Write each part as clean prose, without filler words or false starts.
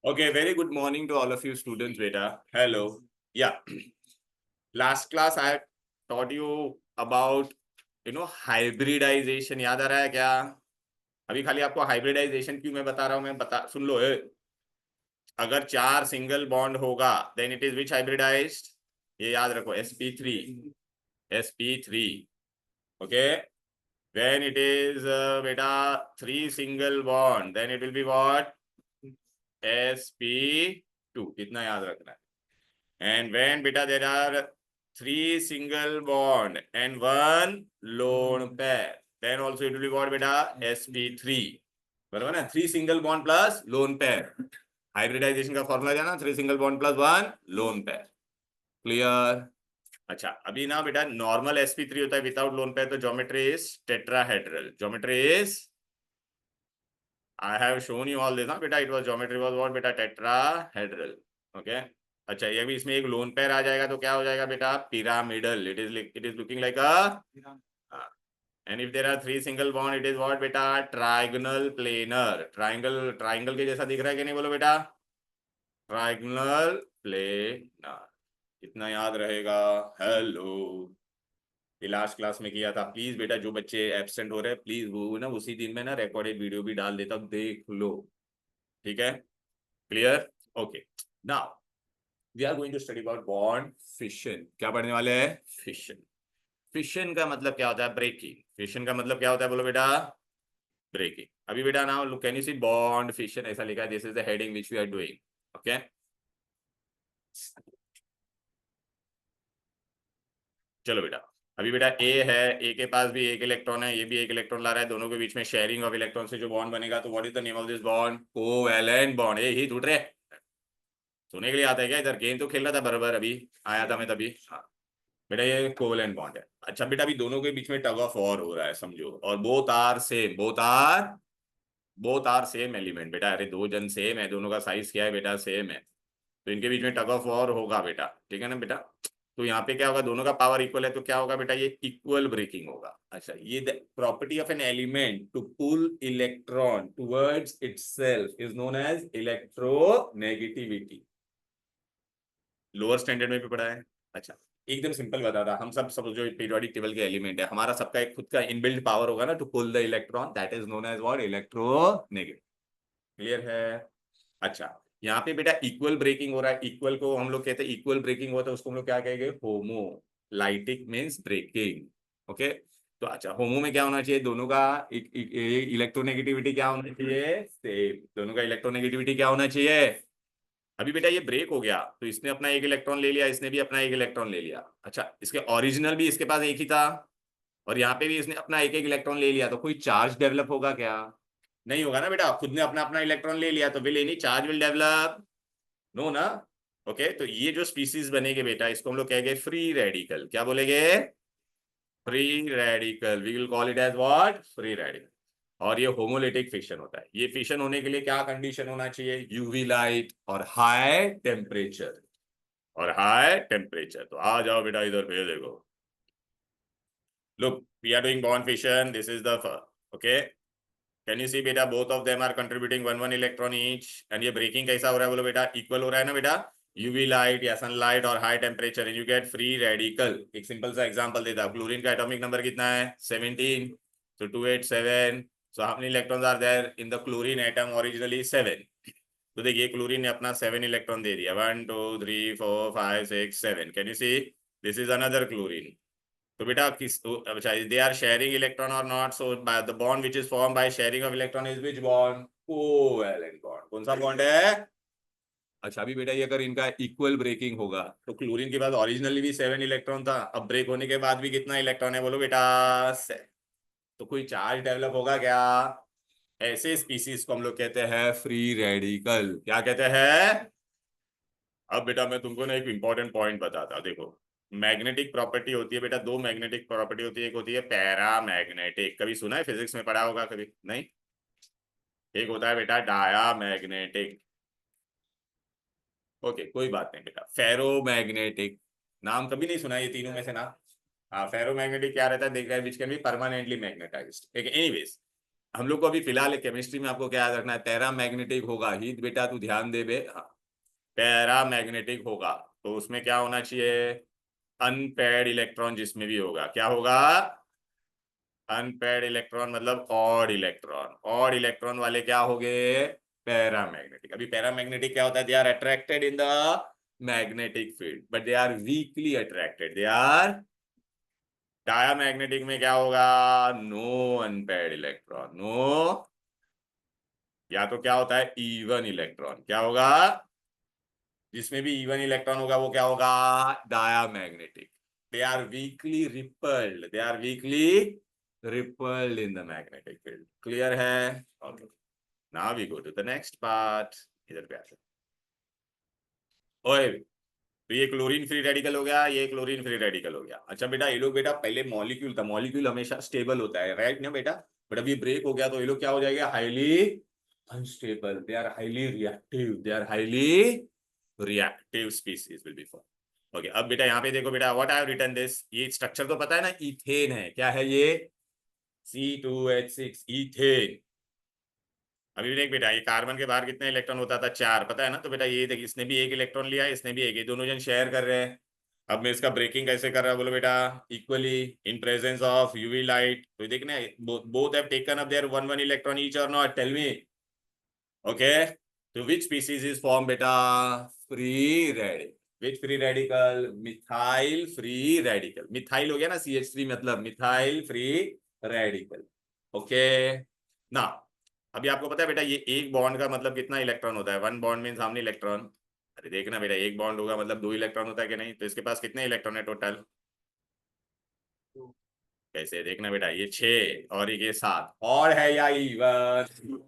Okay, very good morning to all of you students, beta. Hello. Yeah. Last class I taught you about hybridization. याद आ रहा है क्या? अभी खाली आपको हाइब्रिडाइजेशन क्यों मैं बता रहा हूं, मैं बता सुन लो। अगर 4 सिंगल बॉन्ड होगा then it is which hybridized, ये याद रखो, sp3 sp3। Okay, when it is beta 3 single bond then it will be what? sp2, इतना याद रखना है। And when beta there are 3 single bond and 1 lone pair, then also it will be what beta? sp3। बराबर ना, 3 single bond plus lone pair। Hybridization का formula जाना, 3 single bond plus 1 lone pair। Clear? अच्छा, अभी ना बेटा normal sp3 होता है विदाउट लोन पेयर, तो geometry is tetrahedral. Geometry is, I have shown you all this ना बेटा, it was geometry was what बेटा? टेट्राहेड्रल। ओके, अच्छा ये भी इसमें एक लोन पेयर आ जाएगा तो क्या हो जाएगा बेटा? Pyramidal. It is looking like a, and if there are 3 single bond it is what बेटा? Trigonal planar. ट्रायंगल, ट्रायंगल के जैसा दिख रहा है कि नहीं, बोलो बेटा? ट्रायगोनल प्लेनर, इतना याद रहेगा। हेलो, ये लास्ट क्लास में किया था। प्लीज बेटा जो बच्चे एब्सेंट हो रहे हैं प्लीज वो ना उसी दिन में ना रिकॉर्डेड वीडियो भी डाल देता हूं, देख लो। ठीक है, clear? Okay, now we are going to study about bond fission. क्या पढ़ने वाले हैं? फिशन। फिशन का मतलब क्या होता है? ब्रेकिंग। फिशन का मतलब क्या होता है, बोलो बेटा? ब्रेकिंग। अभी बेटा now look, can you see bond fission? ऐसा लिखा है, this is the heading which we are doing. Okay, चलो बेटा, अभी बेटा ए है, ए के पास भी एक इलेक्ट्रॉन है, ये भी एक इलेक्ट्रॉन ला रहा है, दोनों के बीच में शेयरिंग ऑफ इलेक्ट्रॉन से जो बॉन्ड बनेगा, तो what is the name of this bond? Covalent bond. ए ही टूट रहे, सुनने के लिए आता है क्या? इधर गेम तो खेल रहा था बराबर, अभी आया था मैं तभी। हाँ बेटा, ये कोवैलेंट बॉन्ड है। अच्छा बेटा, अभी दोनों के बीच में टग ऑफ वॉर हो रहा है समझो, और both are same, both are same element बेटा। अरे दो जन सेम है, दोनों का साइज क्या है बेटा? सेम है, तो इनके बीच में टग ऑफ वॉर होगा बेटा। ठीक है ना बेटा? तो यहाँ पे क्या होगा? दोनों का पावर इक्वल है, तो क्या होगा बेटा? ये इक्वल ब्रेकिंग होगा। अच्छा, ये property of an element to pull electron towards itself is known as electronegativity. Lower standard में भी पढ़ा है। अच्छा, एकदम सिंपल बता था, हम सब समझो पीरियोडिक टेबल के एलिमेंट है, हमारा सबका एक खुद का इनबिल्ट पावर होगा ना to pull the electron, that is known as what? Electronegative. Clear है? अच्छा, यहाँ पे बेटा इक्वल ब्रेकिंग हो रहा है। इक्वल को हम लोग कहते हैं, इक्वल ब्रेकिंग होता है उसको हम लोग क्या कहेंगे? Homolytic means breaking. ओके, तो अच्छा होमो में क्या होना चाहिए? दोनों का इलेक्ट्रोनेगेटिविटी क्या होना चाहिए? सेम। दोनों का इलेक्ट्रोनेगेटिविटी क्या होना चाहिए? अभी बेटा ये ब्रेक हो गया तो इसने अपना एक इलेक्ट्रॉन ले लिया, इसने भी अपना एक इलेक्ट्रॉन ले लिया। अच्छा, इसके ओरिजिनल भी इसके पास एक ही था, और यहाँ पे भी इसने अपना एक एक इलेक्ट्रॉन ले लिया, तो कोई चार्ज डेवलप होगा क्या? नहीं होगा ना बेटा, खुद ने अपना अपना इलेक्ट्रॉन ले लिया तो will any charge will develop? No ना। ओके, तो ये जो स्पीसीज बनेगे बेटा इसको हम लोग कहेंगे फ्री रेडिकल। क्या बोलेंगे? Free radical. We will call it as what? Free radical. और ये होमोलिटिक फिशन होता है। ये फिशन होने के लिए क्या कंडीशन होना चाहिए? यूवी लाइट और हाई टेम्परेचर, और हाई टेम्परेचर। तो आ जाओ बेटा इधर पे देखो, look, we are doing bond fission, this is the okay, can you see beta both of them are contributing one electron each, and ये breaking कैसा हो रहा है बोलो बेटा? इक्वल हो रहा है ना बेटा? यूवी लाइट या सनलाइट और high temperature, you get free radical. एक सिंपल सा एग्जांपल देता हूं, क्लोरीन का एटॉमिक नंबर कितना है? 17, so 287, so how many electrons are there in the chlorine atom? Originally 7। तो देखिए क्लोरीन ने अपना 7 इलेक्ट्रॉन दे दिया, 1 2 3 4 5 6 7। Can you see this is another chlorine? तो बेटा किस, अच्छा, दे आर शेयरिंग इलेक्ट्रॉन और not, so the bond which is form by sharing of electron is which bond? Covalent bond. कौन सा बॉन्ड है? अच्छा, अभी बेटा ये अगर इनका इक्वल ब्रेकिंग होगा तो क्लोरीन के पास ओरिजिनली भी 7 इलेक्ट्रॉन था, अब ब्रेक होने के बाद भी कितना इलेक्ट्रॉन है बोलो बेटा? 7। तो कोई चार्ज डेवलप होगा क्या? ऐसे स्पीसीज को हम लोग कहते हैं फ्री रेडिकल। क्या कहते हैं? अब बेटा मैं तुमको ना एक इंपॉर्टेंट पॉइंट बताता, देखो मैग्नेटिक प्रॉपर्टी होती है बेटा, दो मैग्नेटिक प्रॉपर्टी होती है। एक होती है पैरामैग्नेटिक, कभी सुना है? फिजिक्स में पढ़ा होगा कभी? नहीं। एक होता है बेटा डाया मैग्नेटिक। ओके, कोई बात नहीं बेटा, फेरोमैग्नेटिक। नाम कभी नहीं सुना ये तीनों में से ना? हाँ, फेरोमैग्नेटिक क्या रहता है देख रहा है, which can be permanently magnetised. Anyways, हम लोग को अभी फिलहाल केमिस्ट्री में आपको क्या याद रखना है, पैरामैग्नेटिक होगा ही बेटा, तू ध्यान दे बे, पैरामैग्नेटिक होगा तो उसमें क्या होना चाहिए, अनपेयर्ड इलेक्ट्रॉन जिसमें भी होगा, क्या होगा, अनपेयर्ड इलेक्ट्रॉन मतलब ऑड इलेक्ट्रॉन वाले क्या हो गए, पैरामैग्नेटिक। अभी पैरामैग्नेटिक क्या होता है, they are attracted in the magnetic field but they are weakly attracted, they are, diamagnetic में क्या होगा, नो अनपेयर्ड इलेक्ट्रॉन, नो, या तो क्या होता है इवन इलेक्ट्रॉन, क्या होगा, जिसमें भी इवन इलेक्ट्रॉन होगा वो क्या होगा, diamagnetic. They are weakly repelled, they are weakly repelled in the magnetic field, clear है, okay. Now we go to the next part, इधर पे आते, ओए, तो ये क्लोरीन फ्री रेडिकल हो गया, ये क्लोरीन फ्री रेडिकल हो गया। अच्छा बेटा ये लोग, बेटा पहले मॉलिक्यूल था, मॉलिक्यूल हमेशा स्टेबल होता है, राइट ना बेटा, बट अभी ब्रेक हो गया तो ये लोग क्या हो जाएंगे, highly unstable, they are highly reactive, they are highly reactive species will be form. Okay, अब बेटा यहाँ पे देखो बेटा, what I have written this, ये स्ट्रक्चर तो पता है ना, इथेन है, क्या है ये, C2H6 इथेन। अभी देख बेटा, ये कार्बन के बाहर कितने इलेक्ट्रॉन होता था, 4, पता है ना, तो बेटा ये देख, इसने भी एक इलेक्ट्रॉन लिया, इसने भी एक, ये दोनों जन शेयर कर रहे हैं। अब मैं इसका ब्रेकिंग कैसे कर रहा हूं, बोलो बेटा, equally in presence of UV light, तो देखना, both have taken up their 1 1 electron each और नॉट, टेल मी, ओके, तो विच स्पीसीज इज फॉर्म बेटा, free radical, which free radical, methyl free radical, methyl हो गया ना, CH3 मतलब methyl free radical, okay ना। अभी आपको पता है बेटा, ये एक बॉन्ड का मतलब कितना इलेक्ट्रॉन होता है, 1 bond means how many electron, अरे देखना बेटा, एक बॉन्ड होगा मतलब 2 इलेक्ट्रॉन होता है कि नहीं, तो इसके पास कितने इलेक्ट्रॉन है टोटल, कैसे देखना बेटा, ये 6 और ये 7, और है या इवन,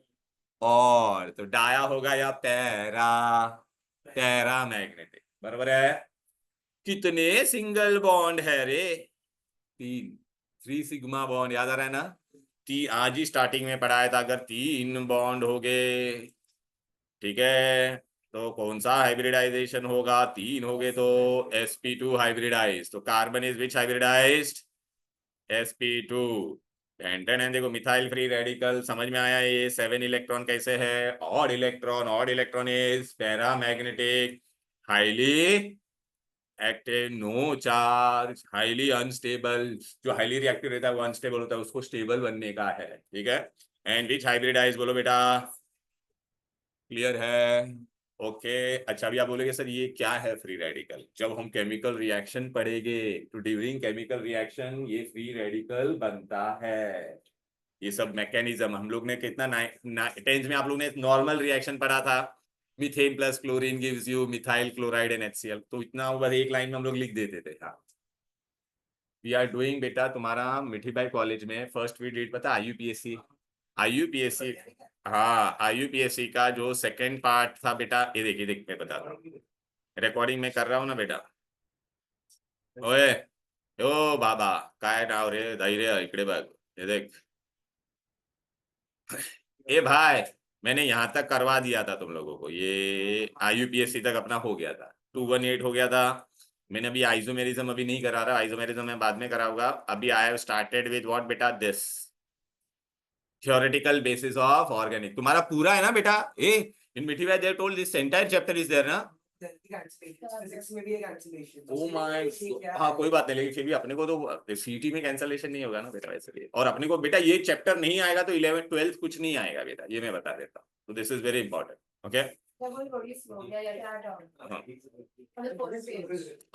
और तो डाया होगा या पैरा, पैरा मैग्नेटिक, बराबर है। कितने सिंगल बॉन्ड है रे, 3, 3 सिग्मा बॉन्ड, याद आ रहा है ना, आज ही स्टार्टिंग में पढ़ाया था, अगर 3 बॉन्ड हो गए, ठीक है, तो कौन सा हाइब्रिडाइजेशन होगा, 3 हो गए तो sp2 हाइब्रिडाइज, तो carbon is which hybridized, sp2, एंटन है, देखो मिथाइल फ्री रेडिकल समझ में आया, ये 7 इलेक्ट्रॉन कैसे है, odd electron, odd electron is paramagnetic, highly active, no charge, highly unstable, जो हाईली रिएक्टिव रहता है वो अनस्टेबल होता है, उसको स्टेबल बनने का है, ठीक है, एंड विच हाइब्रिडाइज, बोलो बेटा, क्लियर है, ओके। अच्छा अभी आप बोलोगे सर ये क्या है फ्री रेडिकल, जब हम केमिकल रिएक्शन पढ़ेंगे तो ड्यूरिंग केमिकल रिएक्शन ये फ्री रेडिकल बनता है, ये सब मैकेनिज्म हम लोग ने कितना 10th में आप लोग ने नॉर्मल रिएक्शन पढ़ा था, methane plus chlorine gives you methyl chloride and HCl, तो इतना बस एक लाइन में हम लोग लिख देते थे, हाँ। वी आर डूइंग बेटा, तुम्हारा मिठी बाई कॉलेज में फर्स्ट वी डिड पता, IUPAC, IUPAC, हाँ IUPAC का जो सेकंड पार्ट था बेटा, ये देखिए, देख मैं बताता हूँ, रिकॉर्डिंग में कर रहा हूँ ना बेटा, ओए ओ बाबा, काय नाव रे, धैर्य इकडे बघ, ये देख, ए भाई, मैंने यहाँ तक करवा दिया था तुम लोगों को, ये IUPAC तक अपना हो गया था, 218 हो गया था, मैंने अभी आइसोमेरिज्म अभी नहीं करा रहा, आइसोमेरिज्म मैं बाद में कराऊंगा, अभी I have started with what बेटा, this theoretical basis of organic, तुम्हारा पूरा है ना बेटा, ए इन मिठी भाई there told this entire chapter is there ना, ओ माय, हाँ कोई बात नहीं, लेकिन फिर भी अपने को तो सीटी में कैंसलेशन नहीं होगा ना बेटा वैसे भी, और अपने को बेटा ये चैप्टर नहीं आएगा तो 11th 12th कुछ नहीं आएगा बेटा, ये मैं बता देता हूँ, तो this is very important, okay,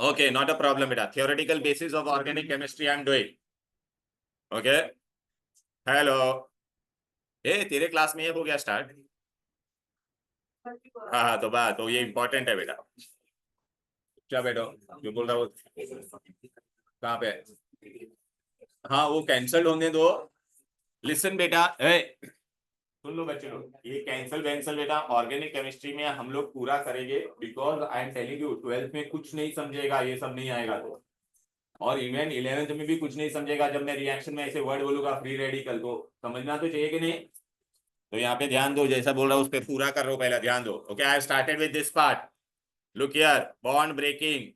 okay not a problem बेटा, theoretical basis of organic chemistry I am doing, okay, hello, ए तेरे क्लास में ये हो गया स्टार्ट, हाँ हाँ, तो बात तो ये इंपॉर्टेंट है बेटा, क्या बेटो जो बोल रहा हूँ, कहाँ पे, हाँ वो कैंसल्ड होने दो, लिसन बेटा, ए सुन लो बच्चे लोग, ये कैंसल बेटा ऑर्गेनिक केमिस्ट्री में हम लोग पूरा करेंगे, because I am telling you 12th में कुछ नहीं समझेगा, ये सब नहीं आएगा तो, और इवन 11th में भी कुछ नहीं समझेगा, जब मैं रिएक्शन में ऐसे वर्ड बोलूंगा फ्री रेडिकल, तो समझना तो चाहिए कि नहीं, तो यहाँ पे ध्यान दो, जैसा बोल रहा हूँ उस पर पूरा कर रहा हूँ, पहला ध्यान दो, okay, I have started with this part, look here, bond breaking,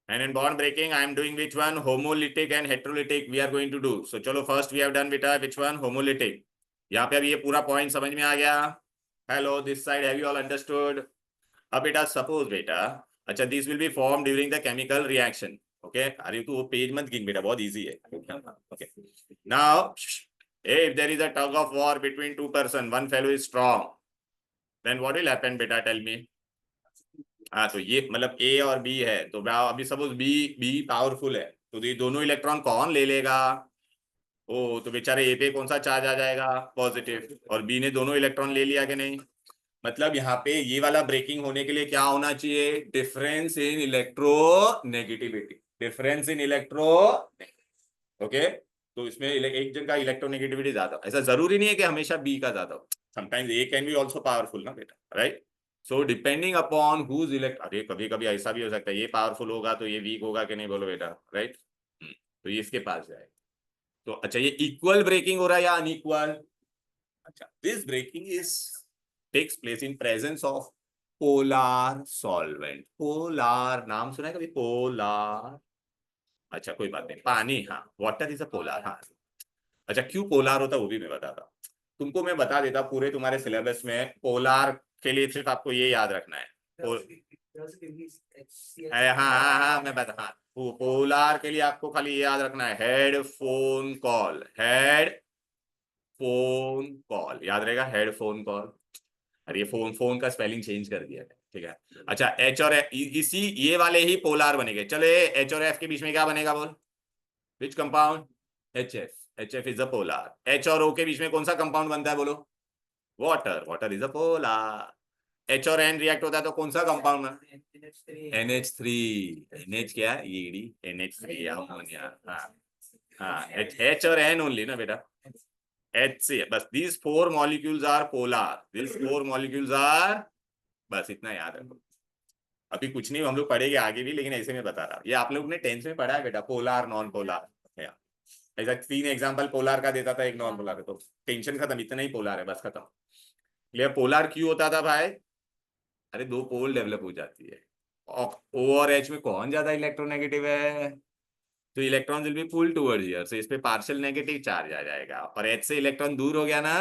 and in bond breaking I am doing which one, homolytic and heterolytic we are going to do, so chalo first we have done beta which one, homolytic, यहाँ पे अभी ये पूरा point समझ में आ गया? Hello, this side have you all understood? अब बेटा सपोज बेटा, अच्छा this will be form during the chemical reaction. Okay, अरे तू वो पेज मत गिन बेटा, बहुत इजी है। Okay, now if there is a tug of war between two person, one fellow is strong, then what will happen बेटा, tell मी? हाँ, तो ये मतलब ए और बी है, तो अभी सपोज बी बी पावरफुल है, तो ये दोनों इलेक्ट्रॉन कौन ले लेगा? ओ, तो बेचारे ए पे कौन सा चार्ज आ जाएगा? पॉजिटिव। और बी ने दोनों इलेक्ट्रॉन ले लिया कि नहीं? मतलब यहाँ पे ये वाला ब्रेकिंग होने के लिए क्या होना चाहिए? Difference in electro negativity, difference in electro. Okay, तो इसमें एक जन का इलेक्ट्रोनेगेटिविटी ज्यादा, ऐसा जरूरी नहीं है कि हमेशा बी का ज्यादा हो, sometimes A can be also powerful ना बेटा, right? So depending upon whose इलेक्ट, अरे कभी कभी ऐसा भी हो सकता है ये पावरफुल होगा तो ये वीक होगा कि नहीं, बोलो बेटा, राइट? तो ये इसके पास जाए। तो अच्छा, ये इक्वल ब्रेकिंग हो रहा है या अनइक्वल? अच्छा, this breaking is takes place in presence of polar solvent. Polar नाम सुना है कभी? पोलार, अच्छा कोई बात नहीं, पानी, हाँ, वाटर इज अ पोलार, हाँ। अच्छा, क्यों पोलार होता है वो भी मैं बताता तुमको, मैं बता देता पूरे तुम्हारे सिलेबस में पोलार के लिए सिर्फ आपको ये याद रखना है। हाँ हाँ हाँ, मैं बता, हाँ, पोलार के लिए आपको खाली ये याद रखना है, head phone call, head phone call याद रहेगा, हेड फोन कॉल। अरे ये फोन फोन का स्पेलिंग चेंज कर दिया है, ठीक है? अच्छा, एच और इसी ये वाले ही पोलार बनेंगे। चलो, एच और एफ के बीच में क्या बनेगा बोल? Which compound? H F. H F is a polar. H और ओ के बीच में कौन सा कंपाउंड बनता है बोलो? Water, water is a polar. H और एन रिएक्ट होता है तो कौन सा कंपाउंड? NH3। NH क्या है? ED, NH3 ammonia. हाँ हाँ, एच और एन ओनली ना बेटा, एच से बस, these four molecules are polar, these four molecules are, बस इतना याद रखो। अभी कुछ नहीं, हम लोग पढ़ेंगे आगे भी, लेकिन ऐसे में बता रहा, ये आप लोग ने 10th में पढ़ा है बेटा, पोलार नॉन पोलार। ऐसा 3 एग्जांपल पोलार का देता था, एक नॉन पोलार, तो टेंशन खत्म, इतना ही पोलार है, बस खत्म। क्लियर? पोलार क्यों होता था भाई? अरे दो पोल डेवलप हो जाती है, ओ और एच में कौन ज्यादा इलेक्ट्रोनेगेटिव है? तो electron will be pull towards here, so इस पे पार्शियल नेगेटिव चार्ज आ जाएगा, और एच से इलेक्ट्रॉन दूर हो गया ना,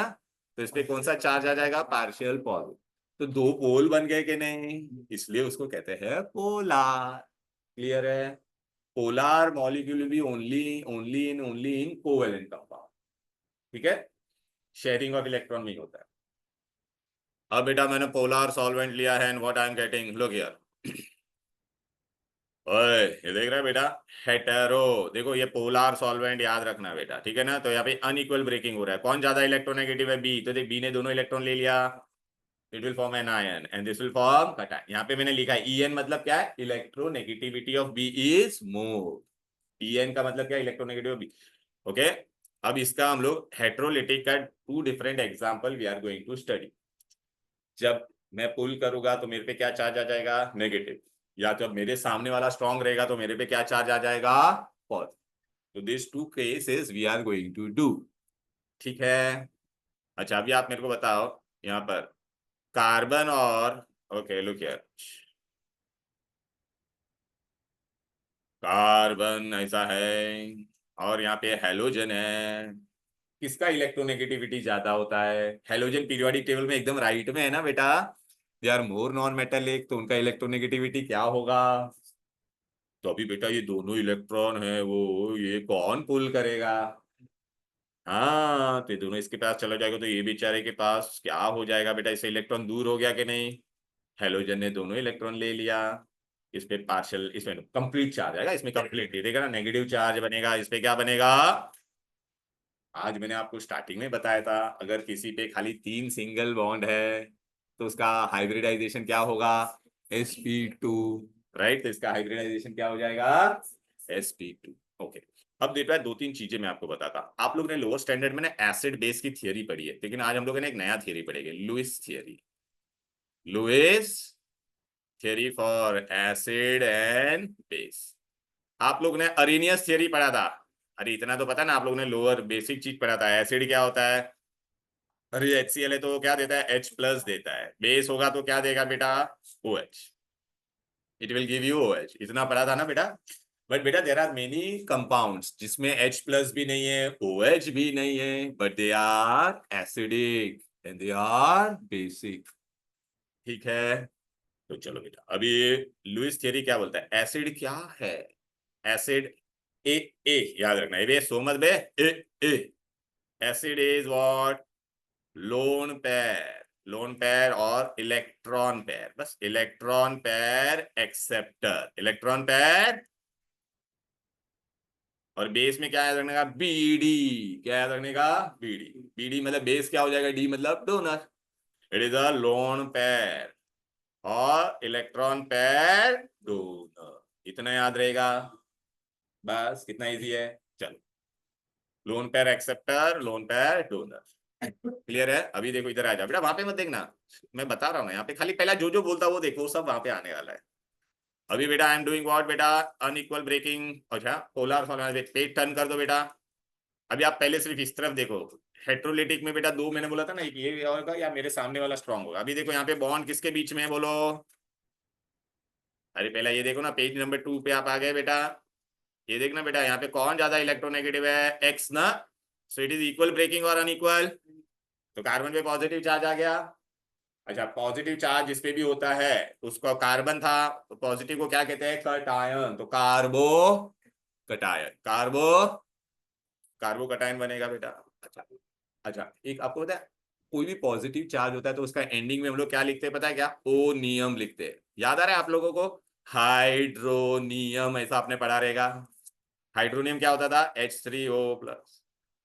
तो इस पे कौन सा चार्ज आ जाएगा? Partial positive. तो दो पोल बन गए कि नहीं, इसलिए उसको कहते हैं पोलार। क्लियर है? Polar molecule will be only in covalent compound, ठीक है? शेयरिंग ऑफ इलेक्ट्रॉन नहीं होता है। अब बेटा मैंने पोलार सॉल्वेंट लिया है, and what I am getting, look here. ओए, ये देख रहा है बेटा? हेटेरो, देखो ये पोलार सॉल्वेंट याद रखना बेटा, ठीक है ना? तो यहाँ पे अनइक्वल ब्रेकिंग हो रहा है, कौन ज्यादा इलेक्ट्रोनेगेटिव है? बी। तो देख, बी ने दोनों इलेक्ट्रॉन ले लिया, it will form an ion, and this will form cation. यहाँ पे मैंने लिखा है EN, मतलब क्या है? Electronegativity of B is more. EN का मतलब क्या? Electronegative of B. ओके, अब इसका हम लोग हेट्रोलिटिक का 2 different example we are going to study. जब मैं पुल करूंगा तो मेरे पे क्या चार्ज आ जाएगा? नेगेटिव। या जब मेरे सामने वाला स्ट्रांग रहेगा तो मेरे पे क्या चार्ज आ जाएगा? पॉजिटिव। तो this 2 cases we are going to do, ठीक है? अच्छा, अभी आप मेरे को बताओ यहाँ पर कार्बन और, ओके लुक हियर, कार्बन ऐसा है, और यहाँ पे हेलोजन है, किसका इलेक्ट्रोनेगेटिविटी ज्यादा होता है? हेलोजन पीरियोडिक टेबल में एकदम राइट में है ना बेटा, they are more non metallic, तो उनका इलेक्ट्रोनेगेटिविटी क्या होगा? तो अभी बेटा ये दोनों इलेक्ट्रॉन है वो, ये कौन पुल करेगा? हाँ, तो ये दोनों इसके पास चला जाएगा, तो ये बेचारे के पास क्या हो जाएगा बेटा? इससे इलेक्ट्रॉन दूर हो गया कि नहीं? हेलोजन ने दोनों इलेक्ट्रॉन ले लिया, इस पे पार्शियल, इसमें कंप्लीट चार्ज आएगा, इसमें कंप्लीट दे देगा ना, नेगेटिव चार्ज बनेगा, इस पे क्या बनेगा? आज मैंने आपको स्टार्टिंग में बताया था, अगर किसी पे खाली 3 सिंगल बॉन्ड है तो उसका हाइब्रिडाइजेशन क्या होगा? sp2, right? तो इसका हाइब्रिडाइजेशन क्या हो जाएगा? sp2। ओके, अब देखो यार, 2-3 चीजें मैं आपको बताता। आप लोग ने लोअर स्टैंडर्ड में ना एसिड बेस की थियरी पढ़ी है, लेकिन आज हम लोग ने एक नया थियरी पढ़ेंगे, Lewis theory. Lewis theory for acid and base. आप लोग ने अरेनियस थियरी पढ़ा था, अरे इतना तो पता ना, आप लोग ने लोअर बेसिक चीज पढ़ा था, एसिड क्या होता है? अरे HCl है तो क्या देता है? H+ देता है। बेस होगा तो क्या देगा बेटा? OH, it will give you OH, इतना पढ़ा था ना बेटा? बट बेटा देर आर मेनी कंपाउंड्स जिसमें H प्लस भी नहीं है, OH भी नहीं है, but they are acidic and they are basic. ठीक है, तो चलो बेटा अभी लुईस थ्योरी क्या बोलता है, एसिड क्या है? एसिड ए, ए याद रखना, ए बे सो मत बे, ए ए acid is what? Lone pair, lone pair और इलेक्ट्रॉन पेयर, बस electron pair acceptor, electron pair. और बेस में क्या याद रखने का? बीडी, क्या याद रखने का? बीडी। बीडी मतलब बेस क्या हो जाएगा? डी मतलब donor. It is a loan pair और इलेक्ट्रॉन पेयर डोनर, इतना याद रहेगा बस, कितना इजी है। चलो, loan pair acceptor, loan pair donor, clear है? अभी देखो इधर आ जाओ बेटा, वहां पे मत देखना, मैं बता रहा हूँ ना, यहाँ पे खाली पहला जो जो बोलता वो देखो, वो सब वहां पे आने वाला है। अभी बेटा आई एम डूइंग व्हाट बेटा? Unequal breaking. अच्छा, पोलर सॉल्वेंट, पेज टर्न कर दो बेटा। अभी आप पहले सिर्फ इस तरफ देखो, हेट्रोलिटिक में बेटा दो, मैंने बोला था ना, एक ये होगा या मेरे सामने वाला स्ट्रांग होगा। अभी देखो यहाँ पे बॉन्ड किसके बीच में है बोलो? अरे पहला ये देखो ना, पेज नंबर 2 पे आप आ गए बेटा, ये देखना बेटा, यहाँ पे कौन ज्यादा इलेक्ट्रोनेगेटिव है? एक्स ना। So it is equal breaking और अनइक्वल, तो कार्बन पे पॉजिटिव चार्ज आ गया। अच्छा, पॉजिटिव चार्ज जिसपे भी होता है उसको कार्बन था, तो पॉजिटिव को क्या कहते हैं? कटायन, तो कार्बो कटायन, कार्बो कार्बो कटायन बनेगा बेटा। अच्छा, अच्छा एक आपको पता है, कोई भी पॉजिटिव चार्ज होता है तो उसका एंडिंग में हम लोग क्या लिखते हैं पता है क्या? ओ नियम लिखते हैं, याद आ रहा है आप लोगों को? हाइड्रोनियम, ऐसा आपने पढ़ा रहेगा। हाइड्रोनियम क्या होता था? H3O+।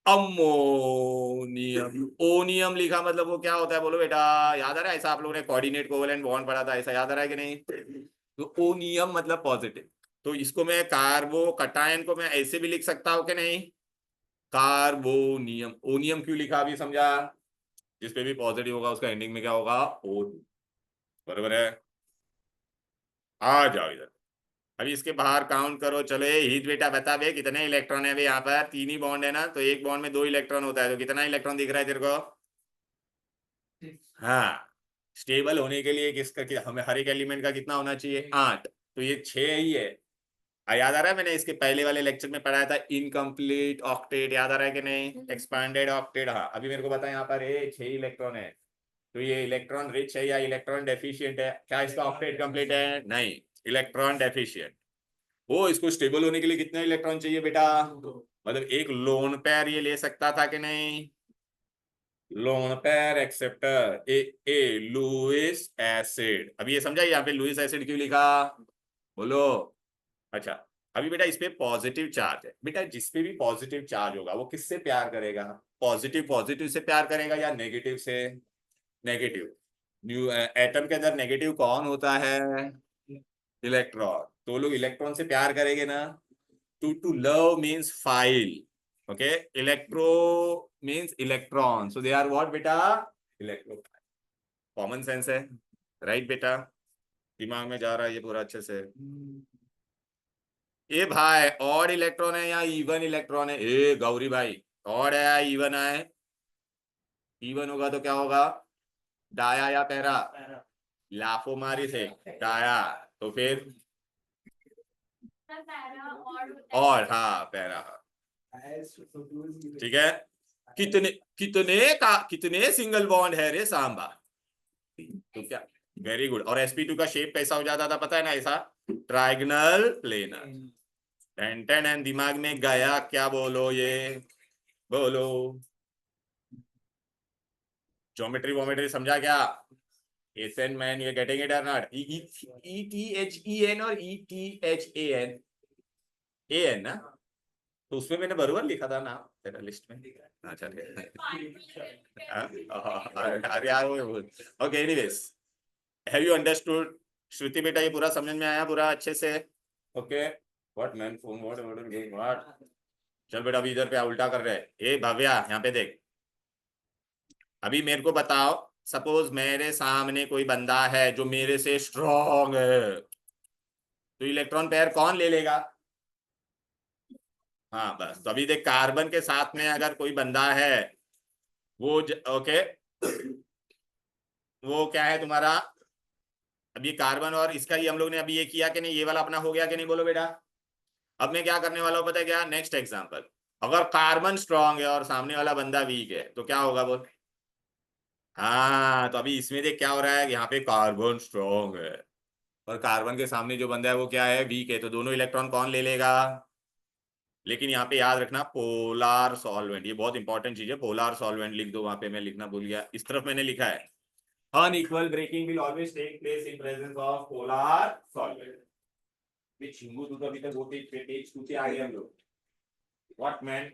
अमोनियम, ओनियम लिखा मतलब वो क्या होता है बोलो बेटा? याद आ रहा है? ऐसा आप लोगों ने कोऑर्डिनेट कोवेलेंट बॉन्ड पढ़ा था, ऐसा याद आ रहा है कि नहीं? तो ओनियम मतलब पॉजिटिव, तो इसको मैं कार्बो कटायन को मैं ऐसे भी लिख सकता हूं कि नहीं? कार्बोनियम। ओनियम क्यों लिखा अभी समझा? जिसपे भी पॉजिटिव होगा उसका एंडिंग में क्या होगा? ओ। बरोबर है, आ जाओ इधर। अभी इसके बाहर काउंट करो, चलो ये हित बेटा बता बे कितने इलेक्ट्रॉन है? अभी यहाँ पर 3 ही बॉन्ड है ना, तो एक बॉन्ड में 2 इलेक्ट्रॉन होता है, तो कितना इलेक्ट्रॉन दिख रहा है तेरे को? हाँ, स्टेबल होने के लिए किसका हमें हर एक एलिमेंट का कितना होना चाहिए? 8, तो ये 6 ही है। याद आ रहा है मैंने इसके पहले वाले लेक्चर में पढ़ाया था इनकम्प्लीट ऑक्टेट, याद आ रहा है कि नहीं? Expanded octet. हाँ, अभी मेरे को बता, यहाँ पर ये 6 इलेक्ट्रॉन है, तो ये इलेक्ट्रॉन रिच है या इलेक्ट्रॉन डेफिशिएंट है? क्या इसका ऑक्टेट कंप्लीट है? नहीं, इलेक्ट्रॉन डेफिशिएंट। वो इसको स्टेबल होने के लिए कितने इलेक्ट्रॉन चाहिए बेटा? मतलब एक लोन पेयर ये ले सकता था कि नहीं? लोन पेयर एक्सेप्टर, ए लुईस एसिड। अभी ये समझा यहाँ पे लुईस एसिड क्यों लिखा बोलो? अच्छा, अभी बेटा इस पे पॉजिटिव चार्ज है बेटा, जिस पे भी पॉजिटिव चार्ज होगा वो किससे प्यार करेगा? पॉजिटिव पॉजिटिव से प्यार करेगा या नेगेटिव से? नेगेटिव। न्यू एटम के अंदर नेगेटिव कौन होता है? इलेक्ट्रॉन, तो लोग इलेक्ट्रॉन से प्यार करेंगे ना। To love means phile, okay, electro means electron, so they are what बेटा? इलेक्ट्रो। कॉमन सेंस है, राइट बेटा? दिमाग में जा रहा है ये पूरा अच्छे से? ए भाई, ऑड इलेक्ट्रॉन है या इवन इलेक्ट्रॉन है? ए गौरी भाई, ऑड है या इवन है? इवन होगा तो क्या होगा? डाया या पैरा? लाफो मारी से डाया, तो फिर और हाँ पैरा। ठीक है, कितने कितने का कितने सिंगल बॉन्ड है रे सांबा? तो क्या, वेरी गुड। और sp2 का शेप कैसा हो जाता था पता है ना? ऐसा ट्राइगनल प्लेनर। टेंटन एंड दिमाग में गया क्या बोलो? ये बोलो, ज्योमेट्री वोमेट्री समझा क्या? एन मैन, ये गेटिंग इट और नॉट? ETHEN और ETHAN, AN ना, तो उसमें मैंने बरोबर लिखा था ना तेरा लिस्ट में। अच्छा अरे यार okay, anyways, have you understood? Shruti बेटा ये पूरा समझ में आया पूरा अच्छे से? Okay, what man phone what? चल बेटा अभी इधर पे उल्टा कर रहे हैं। ए भव्या यहाँ पे देख, अभी मेरे को बताओ, सपोज मेरे सामने कोई बंदा है जो मेरे से स्ट्रॉन्ग है, तो इलेक्ट्रॉन पेयर कौन ले लेगा? हाँ बस, तो अभी देख कार्बन के साथ में अगर कोई बंदा है, ओके, वो क्या है तुम्हारा? अभी कार्बन और इसका ही हम लोग ने अभी ये किया कि नहीं? ये वाला अपना हो गया कि नहीं बोलो बेटा? अब मैं क्या करने वाला हूँ पता है क्या? नेक्स्ट एग्जांपल, अगर कार्बन स्ट्रांग है और सामने वाला बंदा वीक है तो क्या होगा बोल? हाँ, तो अभी इसमें देख क्या हो रहा है, यहाँ पे कार्बन स्ट्रांग है और कार्बन के सामने जो बंदा है वो क्या है, वीक है, तो दोनों इलेक्ट्रॉन कौन ले लेगा? लेकिन यहाँ पे याद रखना पोलार सॉल्वेंट, ये बहुत इंपॉर्टेंट चीज है, पोलार सॉल्वेंट लिख दो, वहां पे मैं लिखना भूल गया, इस तरफ मैंने लिखा है unequal breaking will always take place in presence of polar solvent. छिंगू तू तो अभी तक वो पेज 2 पे आ गए हम लोग। What man?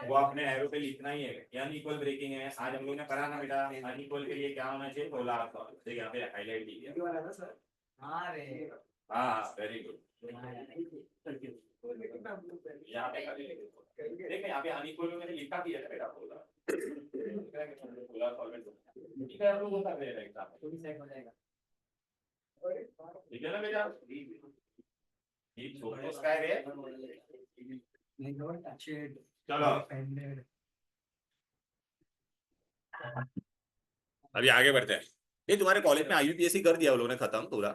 वो अपने एरो पे लिखना ही है, अनइक्वल ब्रेकिंग है, आज हम लोग ने पढ़ा ना बेटा, अनइक्वल के लिए क्या होना चाहिए, पोलार सॉल्वेंट। देखिए यहाँ पे हाईलाइट की है। हाँ वेरी गुड। यहाँ पे देख यहाँ पे अनइक्वल में मैंने लिखा भी है बेटा, पोलार सॉल्वेंट ठीक है, हम लोग कर रहे हैं एग्जाम, ठीक है ना बेटा? ठीक फोकस का है। चलो अभी आगे बढ़ते हैं। ये तुम्हारे कॉलेज में आईयूपीएससी कर दिया वो लोगों ने खत्म पूरा?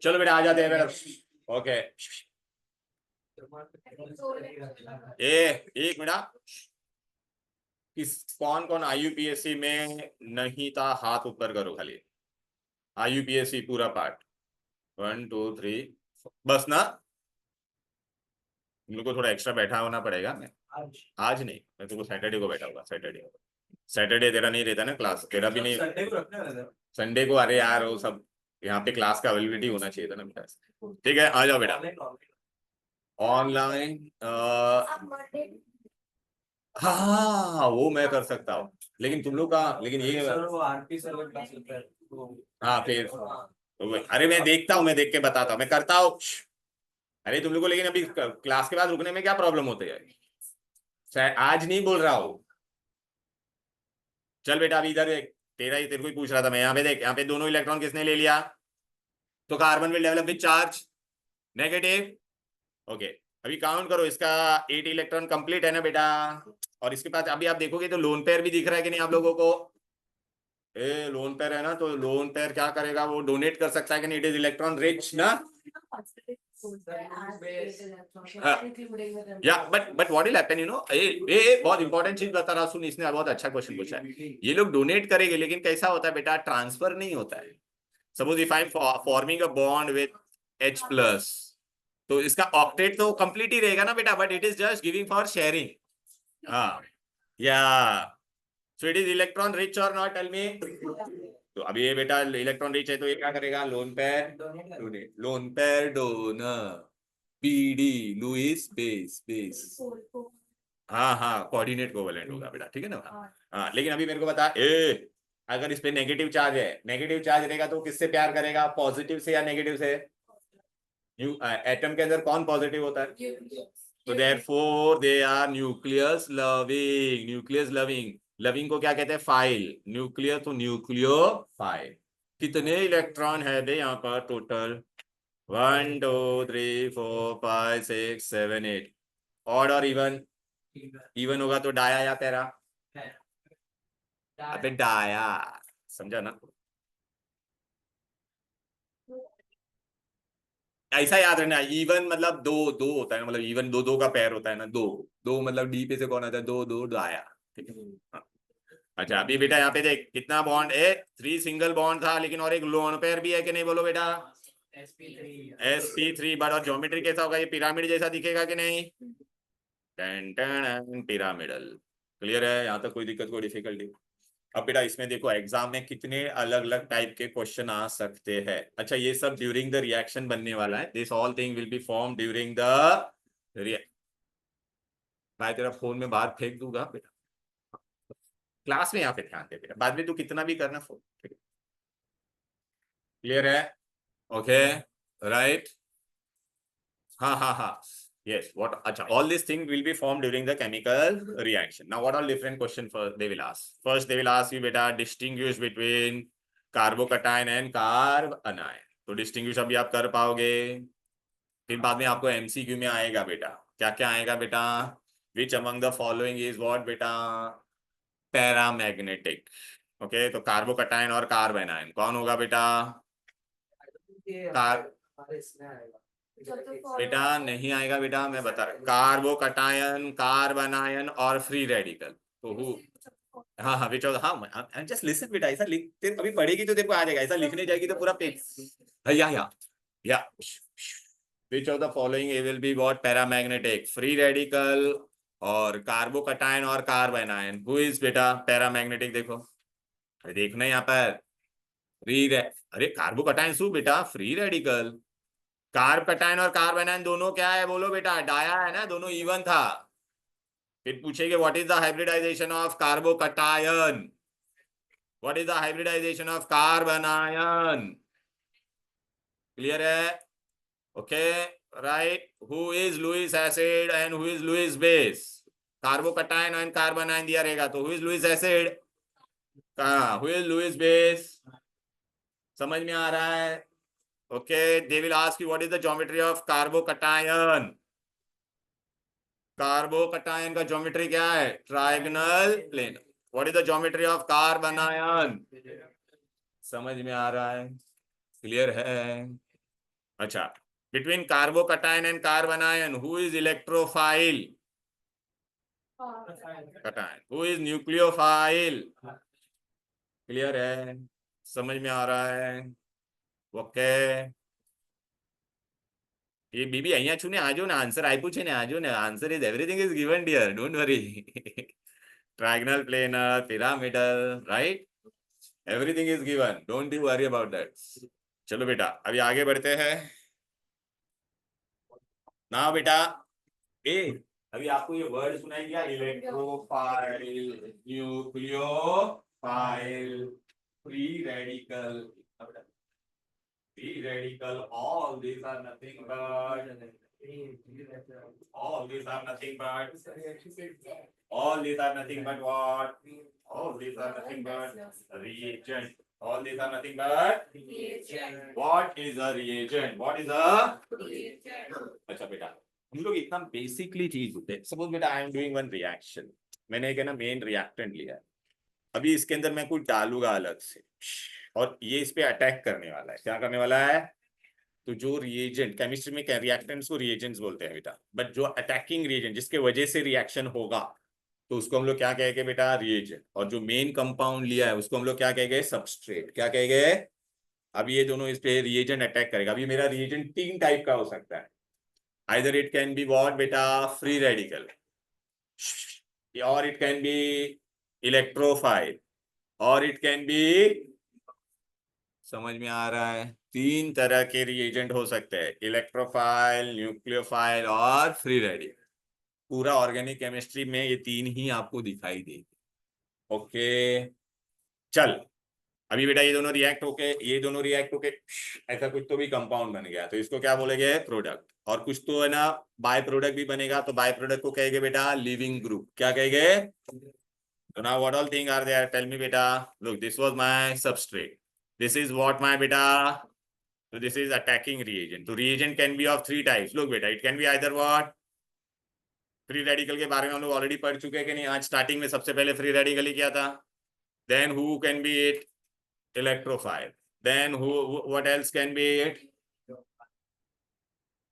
चलो बेटा आ जाते हैं बेटा। ओके एक मिनट, किस कौन कौन आईयूपीएससी में नहीं था, हाथ ऊपर करो खाली। आईयूपीएससी पूरा पार्ट 1 2 3 बस ना? तुम लोग को थोड़ा एक्स्ट्रा बैठा होना पड़ेगा। मैं आज नहीं, मैं तुमको सैटरडे को बैठा होगा। सैटरडे तेरा नहीं रहता ना क्लास, तेरा भी नहीं। संडे को अरे यार वो सब यहाँ पे क्लास का अवेलेबिलिटी होना चाहिए था ना बेटा। ठीक है आ जाओ बेटा। ऑनलाइन हाँ वो मैं कर सकता हूँ, लेकिन तुम लोग का, लेकिन ये हाँ फिर अरे मैं देखता हूँ, मैं देख के बताता हूँ, मैं करता हूँ। अरे तुम लोग को लेकिन अभी क्लास के बाद रुकने में क्या प्रॉब्लम होती है? आज नहीं बोल रहा हूँ। चल बेटा अभी इधर देख, तेरे को ही पूछ रहा था मैं, यहाँ पे देख, यहाँ पे दोनों इलेक्ट्रॉन किसने ले लिया? तो carbon will develop with charge negative. Okay अभी काउंट करो, इसका 8 इलेक्ट्रॉन कंप्लीट है ना बेटा, और इसके पास अभी आप देखोगे तो लोन पेयर भी दिख रहा है कि नहीं आप लोगों को? लोन पेयर है ना, तो लोन पेयर क्या करेगा, वो डोनेट कर सकता है कि नहीं? इट इज इलेक्ट्रॉन रिच ना। या but what will happen you know, ये बहुत इंपॉर्टेंट चीज बता रहा, सुन, इसने बहुत अच्छा क्वेश्चन पूछा है। ये लोग डोनेट करेंगे लेकिन कैसा होता है बेटा, ट्रांसफर नहीं होता है। Suppose if I am forming a bond with H plus, तो इसका ऑक्टेट तो कंप्लीट ही रहेगा ना बेटा, but it is just giving for sharing. हाँ या सो इट इज इलेक्ट्रॉन रिच और नॉट, टेल मी। तो अभी ये बेटा इलेक्ट्रॉन रिच है तो ये क्या करेगा, lone pair donate, loan pair donor, PD Lewis base base. हाँ हाँ कोऑर्डिनेट कोवेलेंट होगा बेटा, ठीक है ना? हाँ लेकिन अभी मेरे को बता, अगर इस पे नेगेटिव चार्ज है, नेगेटिव चार्ज रहेगा तो किससे प्यार करेगा, पॉजिटिव से या नेगेटिव से? एटम के अंदर कौन पॉजिटिव होता है? तो therefore they are nucleus loving, nucleus loving, loving को क्या कहते हैं, फाइल, न्यूक्लियर तो न्यूक्लियोफाइल। कितने इलेक्ट्रॉन है बे यहाँ पर टोटल? 1 2 3 4 5 6 7 8। ऑड और इवन? इवन होगा तो डाया या पैरा? अबे डाया, समझा ना? ऐसा याद रखना, इवन मतलब दो दो होता है, मतलब इवन दो दो का पैर होता है ना, दो दो मतलब डी पे से कौन आता है, दो दो डाया, ठीक है? हाँ। अच्छा अभी बेटा यहाँ पे देख कितना बॉन्ड है, 3 सिंगल बॉन्ड था, लेकिन और एक लोन पेयर भी है कि नहीं, बोलो बेटा? sp3 बट और ज्योमेट्री कैसा होगा, ये पिरामिड जैसा दिखेगा कि नहीं? Ten ten pyramidal. क्लियर है यहाँ तक? कोई दिक्कत कोई डिफिकल्टी? अब बेटा इसमें देखो एग्जाम में कितने अलग अलग टाइप के क्वेश्चन आ सकते हैं। अच्छा ये सब ड्यूरिंग द रिएक्शन बनने वाला है, this all thing will be form during the मैं तेरा फोन में बाहर फेंक दूंगा बेटा, क्लास में यहाँ पे ध्यान दे बेटा, बाद में तू कितना भी करना फोन, ठीक है? क्लियर है? Okay right. हाँ हाँ हाँ yes what acha all these things will be formed during the chemical reaction. Now what all different question first they will ask, first they will ask you beta distinguish between carbocation and carb अनायन, तो distinguish अभी आप कर पाओगे। फिर बाद में आपको MCQ में आएगा बेटा, क्या क्या आएगा बेटा, which among the following is what बेटा, पैरामैग्नेटिक। ओके, तो कार्बोकटायन और कार्बेनायन कौन होगा बेटा? कार बेटा नहीं आएगा बेटा, मैं बता रहा हूँ। कार्बोकटायन, कार्बनायन और फ्री रेडिकल। तो हु हाँ हाँ विच ऑफ, हाँ जस्ट लिसन बेटा, ऐसा लिख, तेरे अभी पढ़ेगी तो तेरे को आ जाएगा, ऐसा लिखने जाएगी तो पूरा पेज या which of the following will be what? Paramagnetic, free radical और कार्बोकटायन और कार्बनायन। हु इज बेटा पैरामैग्नेटिक? देखो, अरे देखना यहाँ पर, अरे कार्बोकटायन सु बेटा फ्री रेडिकल, कार्बकटायन और कार्बेनायन दोनों क्या है बोलो बेटा? डाया है ना, दोनों इवन था। फिर पूछेंगे what is the hybridization of carbocation, what is the hybridization of carbanion? Clear है? Okay right. Who is Lewis acid and who is Lewis base? Carbocation and carbanion दिया रहेगा, तो who is Lewis acid, who is Lewis base? समझ में आ रहा है? Okay, they will ask you what is the geometry of carbocation. Carbocation का geometry क्या है? Trigonal plane. What is the geometry of carbanion? समझ में आ रहा है? क्लियर है? अच्छा, between carbocation and carbanion who is electrophile? Cation. Who is nucleophile? Clear है? समझ में आ रहा है? ओके, ये बीबी અહીંયા છું ને, આજો ને આન્સર આપ્યું છે ને, આજો ને, answer is everything is given dear, don't worry. Trigonal planar, pyramidal, right, everything is given, don't you worry about that. चलो बेटा अभी आगे बढ़ते हैं ना बेटा। ए अभी आपको ये वर्ड सुनाई दिया, electrophile, nucleophile, free radical. Free radical, all these are nothing but, all these are nothing but, all these are nothing but what? All these are nothing but reagent. All these are nothing but reagent. What is a reagent? What is a reagent? अच्छा बेटा, हम लोग इतना basically चीज होते हैं। Suppose बेटा I am doing one reaction, मैंने एक है ना मेन रिएक्टेंट लिया है, अभी इसके अंदर मैं कुछ डालूंगा अलग से और ये इस पे अटैक करने वाला है। क्या करने वाला है? तो जो रिएजेंट, केमिस्ट्री में रिएक्टेंट्स को रिएजेंट्स बोलते हैं बेटा, बट जो अटैकिंग रिएजेंट जिसके वजह से रिएक्शन होगा तो उसको हम लोग क्या कहेंगे बेटा? रिएजेंट। और जो मेन कंपाउंड लिया है उसको हम लोग क्या कहेंगे? सबस्ट्रेट। क्या कहेंगे? अब ये दोनों इस पे रिएजेंट अटैक करेगा। अभी मेरा रिएजेंट तीन टाइप का हो सकता है, either it can be what बेटा? फ्री रेडिकल, और इट कैन बी इलेक्ट्रोफाइल, और इट कैन बी, समझ में आ रहा है? तीन तरह के रिएजेंट हो सकते हैं, इलेक्ट्रोफाइल, न्यूक्लियोफाइल और फ्री रेडिकल। पूरा ऑर्गेनिक केमिस्ट्री में ये तीन ही आपको दिखाई देगी। ओके चल, अभी बेटा ये दोनों रिएक्ट होके ऐसा कुछ तो भी कंपाउंड बन गया, तो इसको क्या बोलेंगे? प्रोडक्ट। और कुछ तो है ना बाय प्रोडक्ट भी बनेगा, तो बाय प्रोडक्ट को कहेंगे बेटा लिविंग ग्रुप। क्या कहेंगे? तो now what all thing are there? Tell me बेटा। Look, this was my substrate, this is what my beta, so this is attacking reagent. So reagent can be of three types. Look beta, it can be either what? Free radical के बारे में हम लोग already पढ़ चुके हैं कि नहीं? आज स्टार्टिंग में सबसे पहले फ्री रेडिकल ही किया था। Then who can be it? Electrophile. Then who, what else can be it?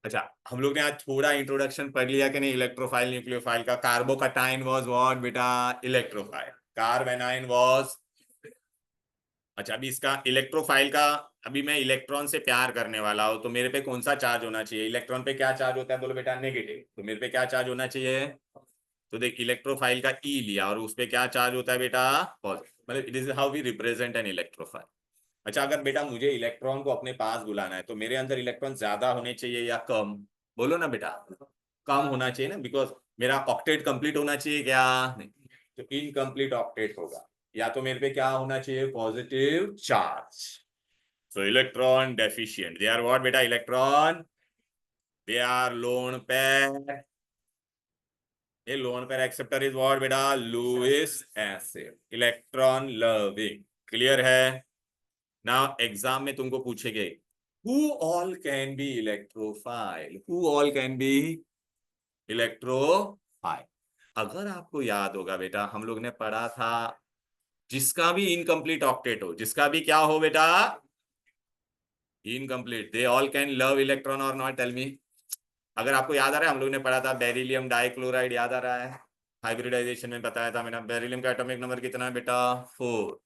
अच्छा, हम लोग ने आज थोड़ा इंट्रोडक्शन पढ़ लिया कि नहीं इलेक्ट्रोफाइल न्यूक्लियोफाइल का। कार्बोकटाइन वाज व्हाट बेटा? इलेक्ट्रोफाइल। कार्बेनाइन वाज, अच्छा अभी इसका इलेक्ट्रोफाइल का, अभी मैं इलेक्ट्रॉन से प्यार करने वाला हूं तो मेरे पे कौन सा चार्ज होना चाहिए? इलेक्ट्रॉन पे क्या चार्ज होता है बोलो बेटा? नेगेटिव। तो मेरे पे क्या चार्ज होना चाहिए? तो देख इलेक्ट्रोफाइल का ई लिया और उस पे क्या चार्ज होता है बेटा? पॉजिटिव। मतलब it is how we represent an electrophile. अच्छा, अगर बेटा मुझे इलेक्ट्रॉन को अपने पास बुलाना है तो मेरे अंदर इलेक्ट्रॉन ज्यादा होने चाहिए या कम? बोलो ना बेटा, कम होना चाहिए ना, बिकॉज मेरा ऑक्टेट कंप्लीट होना चाहिए क्या? नहीं, तो इनकम्प्लीट ऑक्टेट होगा। या तो मेरे पे क्या होना चाहिए? Positive charge. So electron deficient, they are what बेटा? Electron, they are lone pair. ये lone pair acceptor is what बेटा? Lewis acid, electron loving. Clear है? नाउ एग्जाम में तुमको पूछेंगे who all can be electrophile, who all can be electrophile. अगर आपको याद होगा बेटा, हम लोग ने पढ़ा था जिसका भी इनकम्प्लीट ऑक्टेट हो, जिसका भी क्या हो बेटा, incomplete, they all can love electron और नॉट, टेल मी। अगर आपको याद आ रहा है, हम लोग ने पढ़ा था बेरिलियम डाइक्लोराइड, याद आ रहा है, हाइब्रिडाइजेशन में बताया था मैंने, बेरिलियम का एटॉमिक नंबर कितना है बेटा, 4।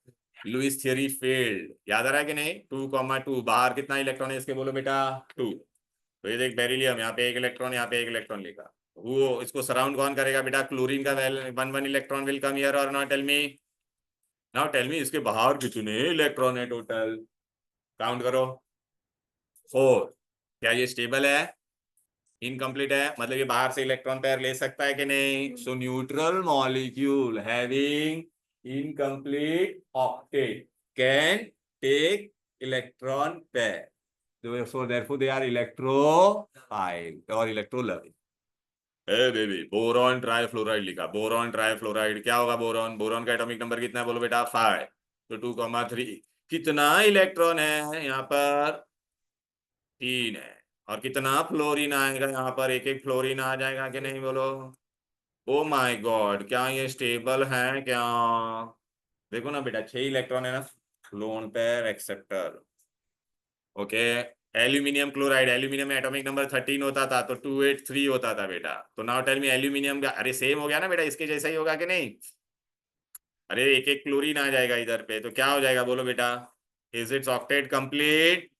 लुईस थ्योरी फेल्ड, याद आ रहा है कि नहीं, 2,2, बाहर कितना इलेक्ट्रॉन है इसके, बोलो बेटा 2। तो ये देख बेरिलियम, यहाँ पे एक इलेक्ट्रॉन, यहाँ पे एक इलेक्ट्रॉन लिखा, वो इसको सराउंड कौन करेगा बेटा, क्लोरीन का 1 इलेक्ट्रॉन विल कम हियर और not, tell me, now tell me, इसके बाहर कितने इलेक्ट्रॉन है टोटल, काउंट करो, 4। क्या ये स्टेबल है, इनकम्प्लीट है, मतलब ये बाहर से इलेक्ट्रॉन पेयर ले सकता है कि नहीं, so neutral molecule having incomplete octet can take electron pair, so therefore they are electrophile और electroloving। ए बेबी, बोरॉन ट्राइफ्लोराइड लिखा, बोरॉन ट्राइफ्लोराइड क्या होगा, बोरॉन, बोरॉन का एटॉमिक नंबर कितना है, बोलो बेटा 5, तो 2,3, कितना इलेक्ट्रॉन है यहाँ पर, 3 है, और कितना फ्लोरीन आएगा यहाँ पर, एक एक फ्लोरीन आ जाएगा कि नहीं, बोलो। ओ माय गॉड, क्या ये स्टेबल है क्या, देखो ना बेटा, 6 इलेक्ट्रॉन है ना, loan pair acceptor, okay. Aluminium chloride, aluminium में एटॉमिक नंबर 13 होता था, तो 283 होता था बेटा, तो नाउ टेल मी एल्यूमिनियम का, अरे सेम हो गया ना बेटा, इसके जैसा ही होगा कि नहीं, अरे एक एक क्लोरीन आ जाएगा इधर पे, तो क्या हो जाएगा बोलो बेटा, इज इट्स ऑक्टेट कंप्लीट,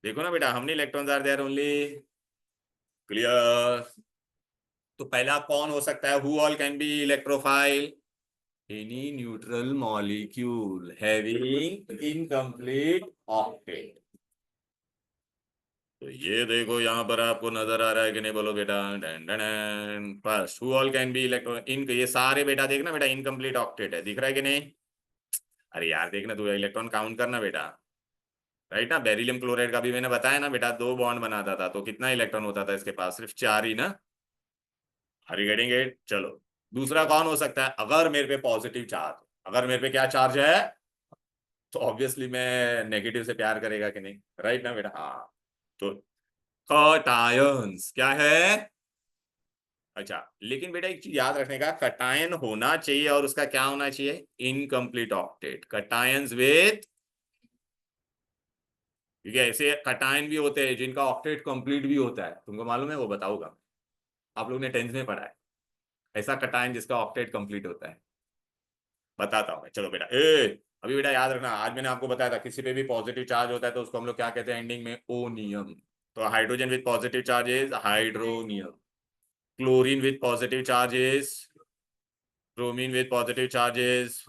देखो ना बेटा, हमने electrons are there only, clear. तो पहला कौन हो सकता है, who all can be electrophile, any neutral molecule having incomplete octet. तो ये देखो यहाँ पर आपको नजर आ रहा है कि नहीं, बोलो बेटा, done done done, first who all can B electron in, ये सारे बेटा देखना बेटा इनकम्प्लीट ऑक्टेट है, दिख रहा है कि नहीं, अरे यार देखना, तू इलेक्ट्रॉन काउंट करना बेटा, राइट ना, बेरिलियम क्लोराइड का भी मैंने बताया ना बेटा, 2 बॉन्ड बनाता था, तो कितना इलेक्ट्रॉन होता था इसके पास, सिर्फ 4 ही ना, आर यू गेटिंग इट, चलो। दूसरा कौन हो सकता है, अगर मेरे पे पॉजिटिव चार्ज, अगर मेरे पे क्या चार्ज है, तो ऑब्वियसली मैं नेगेटिव से प्यार करेगा कि नहीं, राइट ना बेटा, हाँ, तो कटायंस क्या है, अच्छा, लेकिन बेटा एक चीज याद रखने का, कटायन होना चाहिए और उसका क्या होना चाहिए, इनकम्प्लीट ऑक्टेट, कटायंस विथ, क्योंकि ऐसे कटायन भी होते हैं जिनका ऑक्टेट कंप्लीट भी होता है, तुमको मालूम है, वो बताऊंगा, आप लोग ने 10th में पढ़ा है, ऐसा कटायन जिसका ऑक्टेट कंप्लीट होता है, बताता हूँ मैं, चलो बेटा, अभी बेटा याद रखना, आज मैंने आपको बताया था किसी पे भी पॉजिटिव चार्ज होता है तो उसको हम लोग क्या कहते हैं एंडिंग में, ओनियम, तो hydrogen with positive charges hydronium, chlorine with positive charges, bromine with positive charges,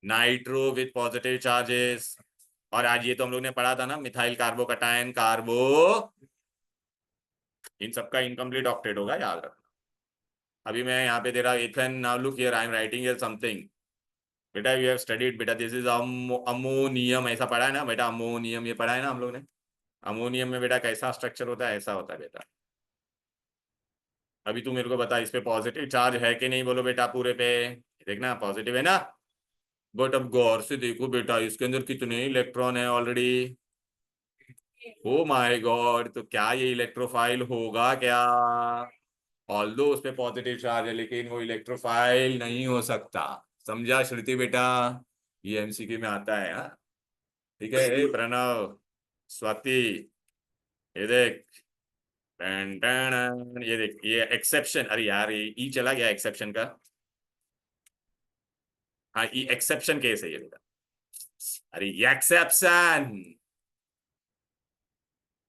nitro with positive charges, और आज ये तो हम लोग ने पढ़ा था ना, मिथाइल कार्बोकटायन कार्बो, इन सबका इनकम्प्लीट ऑक्टेट होगा, याद रखना। अभी मैं यहाँ पे दे रहा ethane, now look here I am writing here something, बेटा यू हैव स्टडीड बेटा, दिस इज अमोनियम, ऐसा पढ़ा है ना बेटा, अमोनियम ये पढ़ा है ना हम लोग ने, अमोनियम में बेटा कैसा स्ट्रक्चर होता है, ऐसा होता है बेटा। अभी तू मेरे को बता, इस पे पॉजिटिव चार्ज है कि नहीं, बोलो बेटा, पूरे पे देखना पॉजिटिव है ना, बट अब गौर से देखो बेटा, इसके अंदर कितने इलेक्ट्रॉन है ऑलरेडी, ओ माय गॉड, तो क्या ये इलेक्ट्रोफाइल होगा क्या, ऑल्दो उस पे पॉजिटिव चार्ज है, लेकिन वो इलेक्ट्रोफाइल नहीं हो सकता, समझा श्रुति बेटा, ये एमसीक्यू में आता है, हाँ, ठीक है, प्रणव, स्वाति, ये देख, टन टन, ये देख, ये एक्सेप्शन, अरे यार ये ई चला गया एक्सेप्शन का, हाँ ई एक्सेप्शन केस है ये बेटा, अरे ये एक्सेप्शन,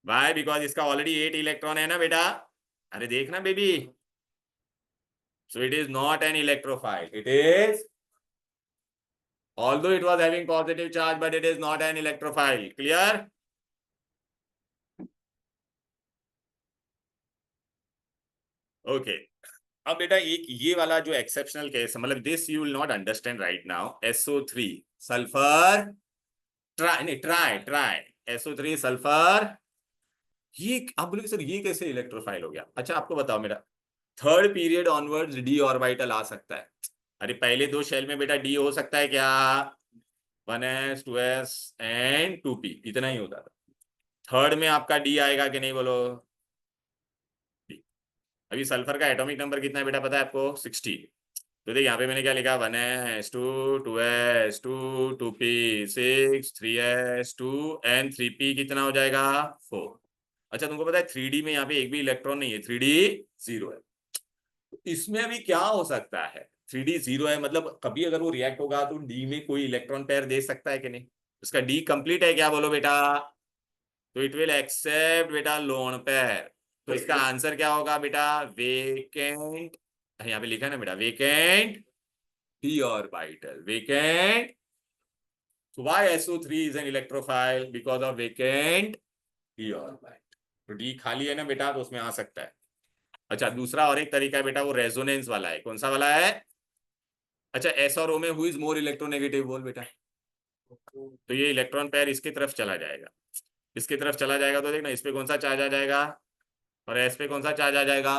वाई, बिकॉज इसका ऑलरेडी 8 इलेक्ट्रॉन है ना बेटा, अरे देखना baby, so it is not an electrophile, it is, although it was having positive charge but it is not an electrophile, clear, okay। अब बेटा एक ये वाला जो एक्सेप्शनल केस है, मतलब this you will not understand right now, SO3 sulphur try, नहीं try try, SO3 sulphur, ये आप बोलोगे सर ये कैसे इलेक्ट्रोफाइल हो गया, अच्छा आपको बताओ मेरा, third period onwards d orbital आ सकता है, अरे पहले 2 शेल में बेटा डी हो सकता है क्या, 1s 2s एंड 2p, इतना ही होता था, थर्ड में आपका डी आएगा कि नहीं, बोलो, अभी सल्फर का एटॉमिक नंबर कितना है बेटा पता है आपको? 60। तो देख यहाँ पे मैंने क्या लिखा, 1s2 2s2 2p6 3s2 and 3p कितना हो जाएगा? 4। अच्छा तुमको पता है 3D में यहाँ पे एक भी इलेक्ट्रॉन नहीं है, 3D 0 है। तो इसमें अभी क्या हो सकता है? 3D 0 है मतलब कभी अगर वो रिएक्ट होगा तो डी में कोई इलेक्ट्रॉन पेयर दे सकता है कि नहीं? उसका डी कंप्लीट है क्या बोलो बेटा? तो इट विल एक्सेप्ट बेटा लोन पेयर। तो इसका आंसर क्या होगा बेटा? वेकेंट। यहाँ पे लिखा है ना बेटा, vacant p orbital, vacant. So why SO3 is an electrophile? Because of vacant p orbital. तो d खाली है ना बेटा, तो उसमें आ सकता है। अच्छा दूसरा और एक तरीका है बेटा, वो रेजोनेंस वाला है। कौन सा वाला है? अच्छा s और o में हु इज मोर इलेक्ट्रोनेगेटिव बोल बेटा। तो ये इलेक्ट्रॉन पेयर इसकी तरफ चला जाएगा, इसकी तरफ चला जाएगा तो देखना इस पे कौन सा चार्ज आ जाएगा और एस पे कौन सा चार्ज आ जाएगा।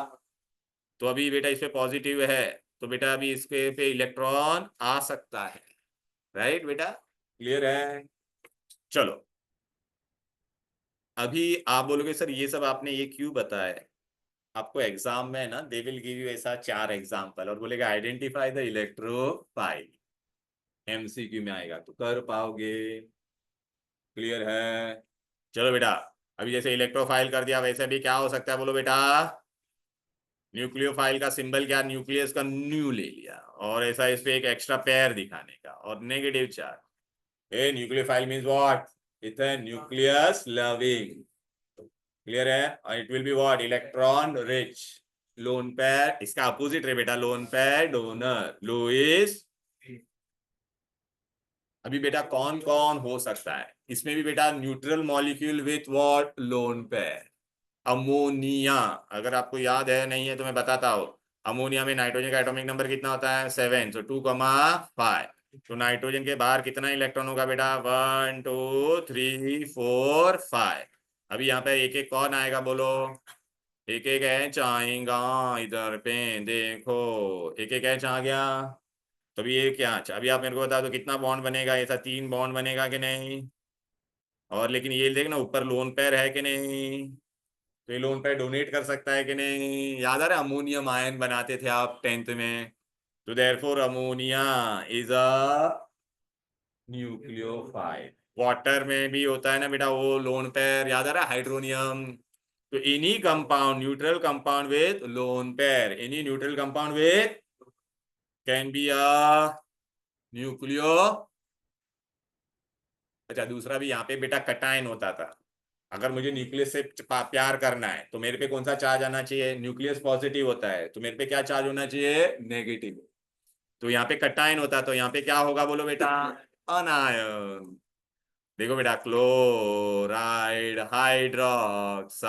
तो अभी बेटा इस पे पॉजिटिव है, तो बेटा अभी इसके पे इलेक्ट्रॉन आ सकता है। राइट बेटा, क्लियर है? चलो अभी आप बोलोगे सर ये सब आपने ये क्यों बताया? आपको एग्जाम में ना दे विल गिव यू ऐसा 4 एग्जाम्पल और बोलेगा आइडेंटिफाई द इलेक्ट्रोफाइल। एमसीक्यू में आएगा तो कर पाओगे। क्लियर है? चलो बेटा, अभी जैसे इलेक्ट्रोफाइल कर दिया वैसे भी क्या हो सकता है बोलो बेटा? न्यूक्लियोफाइल का सिंबल क्या? न्यूक्लियस का न्यू ले लिया और ऐसा इस पे एक एक्स्ट्रा पेयर दिखाने का और negative charge. A nucleophile means what? It's a nucleus loving. Clear है? It will be what? Electron rich. Lone pair इसका अपोजिट है बेटा, लोन पेयर डोनर लुईस। अभी बेटा कौन कौन हो सकता है इसमें भी बेटा? Neutral molecule with what? Lone pair. Ammonia, अगर आपको याद है नहीं है तो मैं बताता हूँ। अमोनिया में नाइट्रोजन का एटॉमिक नंबर कितना होता है? 7, so 2,5। तो नाइट्रोजन के बाहर कितना इलेक्ट्रॉन होगा बेटा? 1 2 3 4 5। अभी यहाँ पे एक एक कौन आएगा बोलो? एक एक एच आएगा इधर पे, देखो एक एक एच आ गया। तो अभी ये क्या? अभी आप मेरे को बता दो कितना बॉन्ड बनेगा? ऐसा 3 बॉन्ड बनेगा कि नहीं? और लेकिन ये देखना ऊपर लोन पेयर है कि नहीं? तो ये लोन पेयर डोनेट कर सकता है कि नहीं? याद आ रहा है अमोनियम आयन बनाते थे आप 10th में? तो therefore ammonia is a nucleophile. Water में भी होता है ना बेटा वो लोन पेयर, याद आ रहा है हाइड्रोनियम? तो any compound, neutral compound with lone pair, any neutral compound with can be a nucleo. अच्छा दूसरा भी यहाँ पे बेटा कटायन होता था। अगर मुझे न्यूक्लियस से प्यार करना है तो मेरे पे कौन सा चार्ज आना चाहिए? न्यूक्लियस पॉजिटिव होता है तो मेरे पे क्या चार्ज होना चाहिए? नेगेटिव। तो यहाँ पे कटायन होता है तो यहाँ पे क्या होगा बोलो बेटा? अनायन। देखो बेटा, क्लोराइड हाइड्रोक्साइड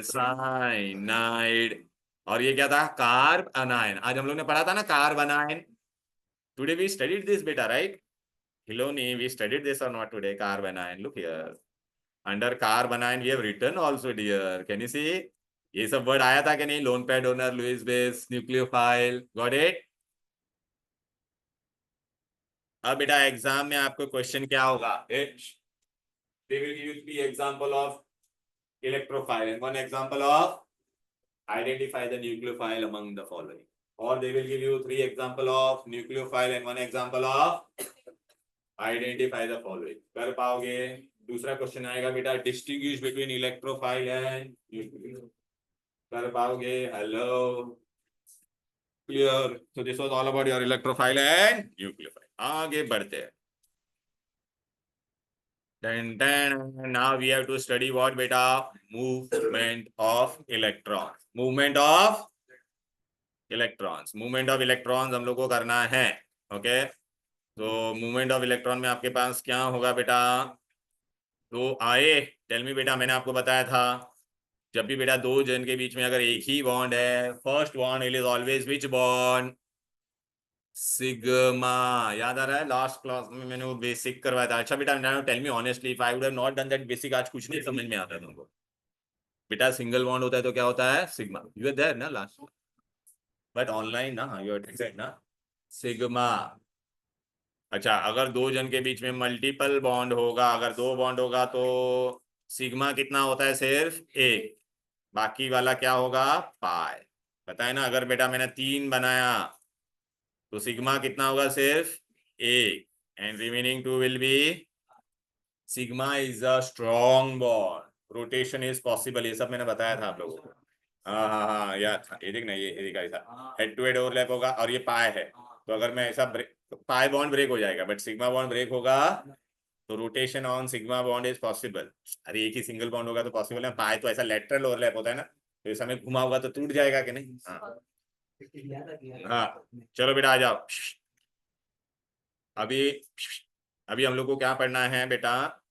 साइनाइड। और ये क्या था? Carb anion. आज हम लोग ने पढ़ा था ना carb anion. Today we studied this बेटा, right? Hiloni, we studied this or not today? Carbon ion. Look here. Under carbon ion, we have written also, dear. Can you see? ये सब वर्ड आया था कि नहीं? Lone pair donor Lewis base nucleophile. Got it? अब बेटा exam में आपको क्वेश्चन क्या होगा? They will give you 3 example of electrophile and 1 example of identify the nucleophile among the following. Or they will give you 3 example of nucleophile and 1 example of identify the following. कर पाओगे? दूसरा question आएगा बेटा distinguish between electrophile and nucleophile. कर पाओगे? Hello, clear? So this was all about your electrophile and nucleophile. आगे बढ़ते हैं। Now we have to study what beta? Movement of electrons. Movement of electrons. Movement of electrons हम लोग को करना है। ओके, तो मूवमेंट ऑफ इलेक्ट्रॉन में आपके पास क्या होगा बेटा? तो आए टेल मी बेटा, मैंने आपको बताया था जब भी बेटा दो जन के बीच में अगर एक ही बॉन्ड है, first bond it is always which bond? Sigma. याद आ रहा है? लास्ट क्लास में मैंने वो बेसिक करवाया था। अच्छा बेटा tell me honestly, if I would have not done that basic आज कुछ नहीं समझ में आता तुमको। बेटा सिंगल बॉन्ड होता है तो क्या होता है? सिग्मा। यू आर देयर ना लास्ट, बट ऑनलाइन ना, यू आर ना सिग्मा। अच्छा अगर दो जन के बीच में मल्टीपल बॉन्ड होगा, अगर 2 बॉन्ड होगा तो सिग्मा कितना होता है? सिर्फ 1। बाकी वाला क्या होगा? पाई। पता है ना, अगर बेटा मैंने 3 बनाया तो सिग्मा कितना होगा, सिर्फ 1, and remaining 2 will be, sigma is a strong bond, rotation is possible, ये सब मैंने बताया था आप लोगों को। हाँ हाँ हाँ याद था, ये देख ना, ये देखा ऐसा हेड टू हेड ओवरलैप होगा और ये पाए है, तो अगर मैं ऐसा ब्रेक, पाए बॉन्ड ब्रेक हो जाएगा बट सिग्मा बॉन्ड ब्रेक होगा, तो rotation on sigma bond is possible. अरे एक ही सिंगल बॉन्ड होगा तो पॉसिबल है, पाए तो ऐसा लेटरल ओवरलैप होता है ना, तो इस समय घुमा होगा तो टूट जाएगा कि नहीं। हाँ हाँ, चलो बेटा आ जाओ। अभी अभी हम लोग को क्या पढ़ना है बेटा,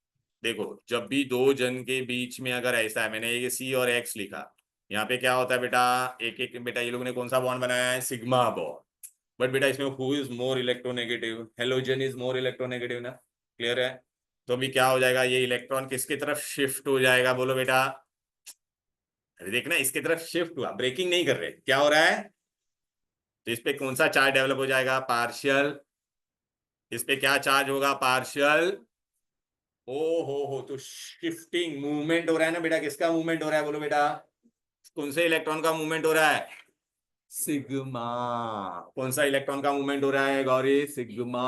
देखो जब भी दो जन के बीच में अगर ऐसा है, मैंने ये सी और एक्स लिखा, यहाँ पे क्या होता है बेटा, एक एक बेटा ये लोग ने कौन सा बॉन्ड बनाया है, सिग्मा बॉन्ड, बट बेटा इसमें who is more electronegative, halogen is more electronegative ना, क्लियर है। तो अभी क्या हो जाएगा, ये इलेक्ट्रॉन किसकी तरफ शिफ्ट हो जाएगा, बोलो बेटा। अरे देखना, इसकी तरफ शिफ्ट हुआ, ब्रेकिंग नहीं कर रहे, क्या हो रहा है, तो इस पे कौन सा चार्ज डेवलप हो जाएगा, पार्शियल, इस पे क्या चार्ज होगा, पार्शियल। ओ हो, तो शिफ्टिंग मूवमेंट हो रहा है ना बेटा, किसका मूवमेंट हो रहा है बोलो बेटा, कौन से इलेक्ट्रॉन का मूवमेंट हो रहा है, सिग्मा। कौन सा इलेक्ट्रॉन का मूवमेंट हो रहा है गौरी, सिग्मा।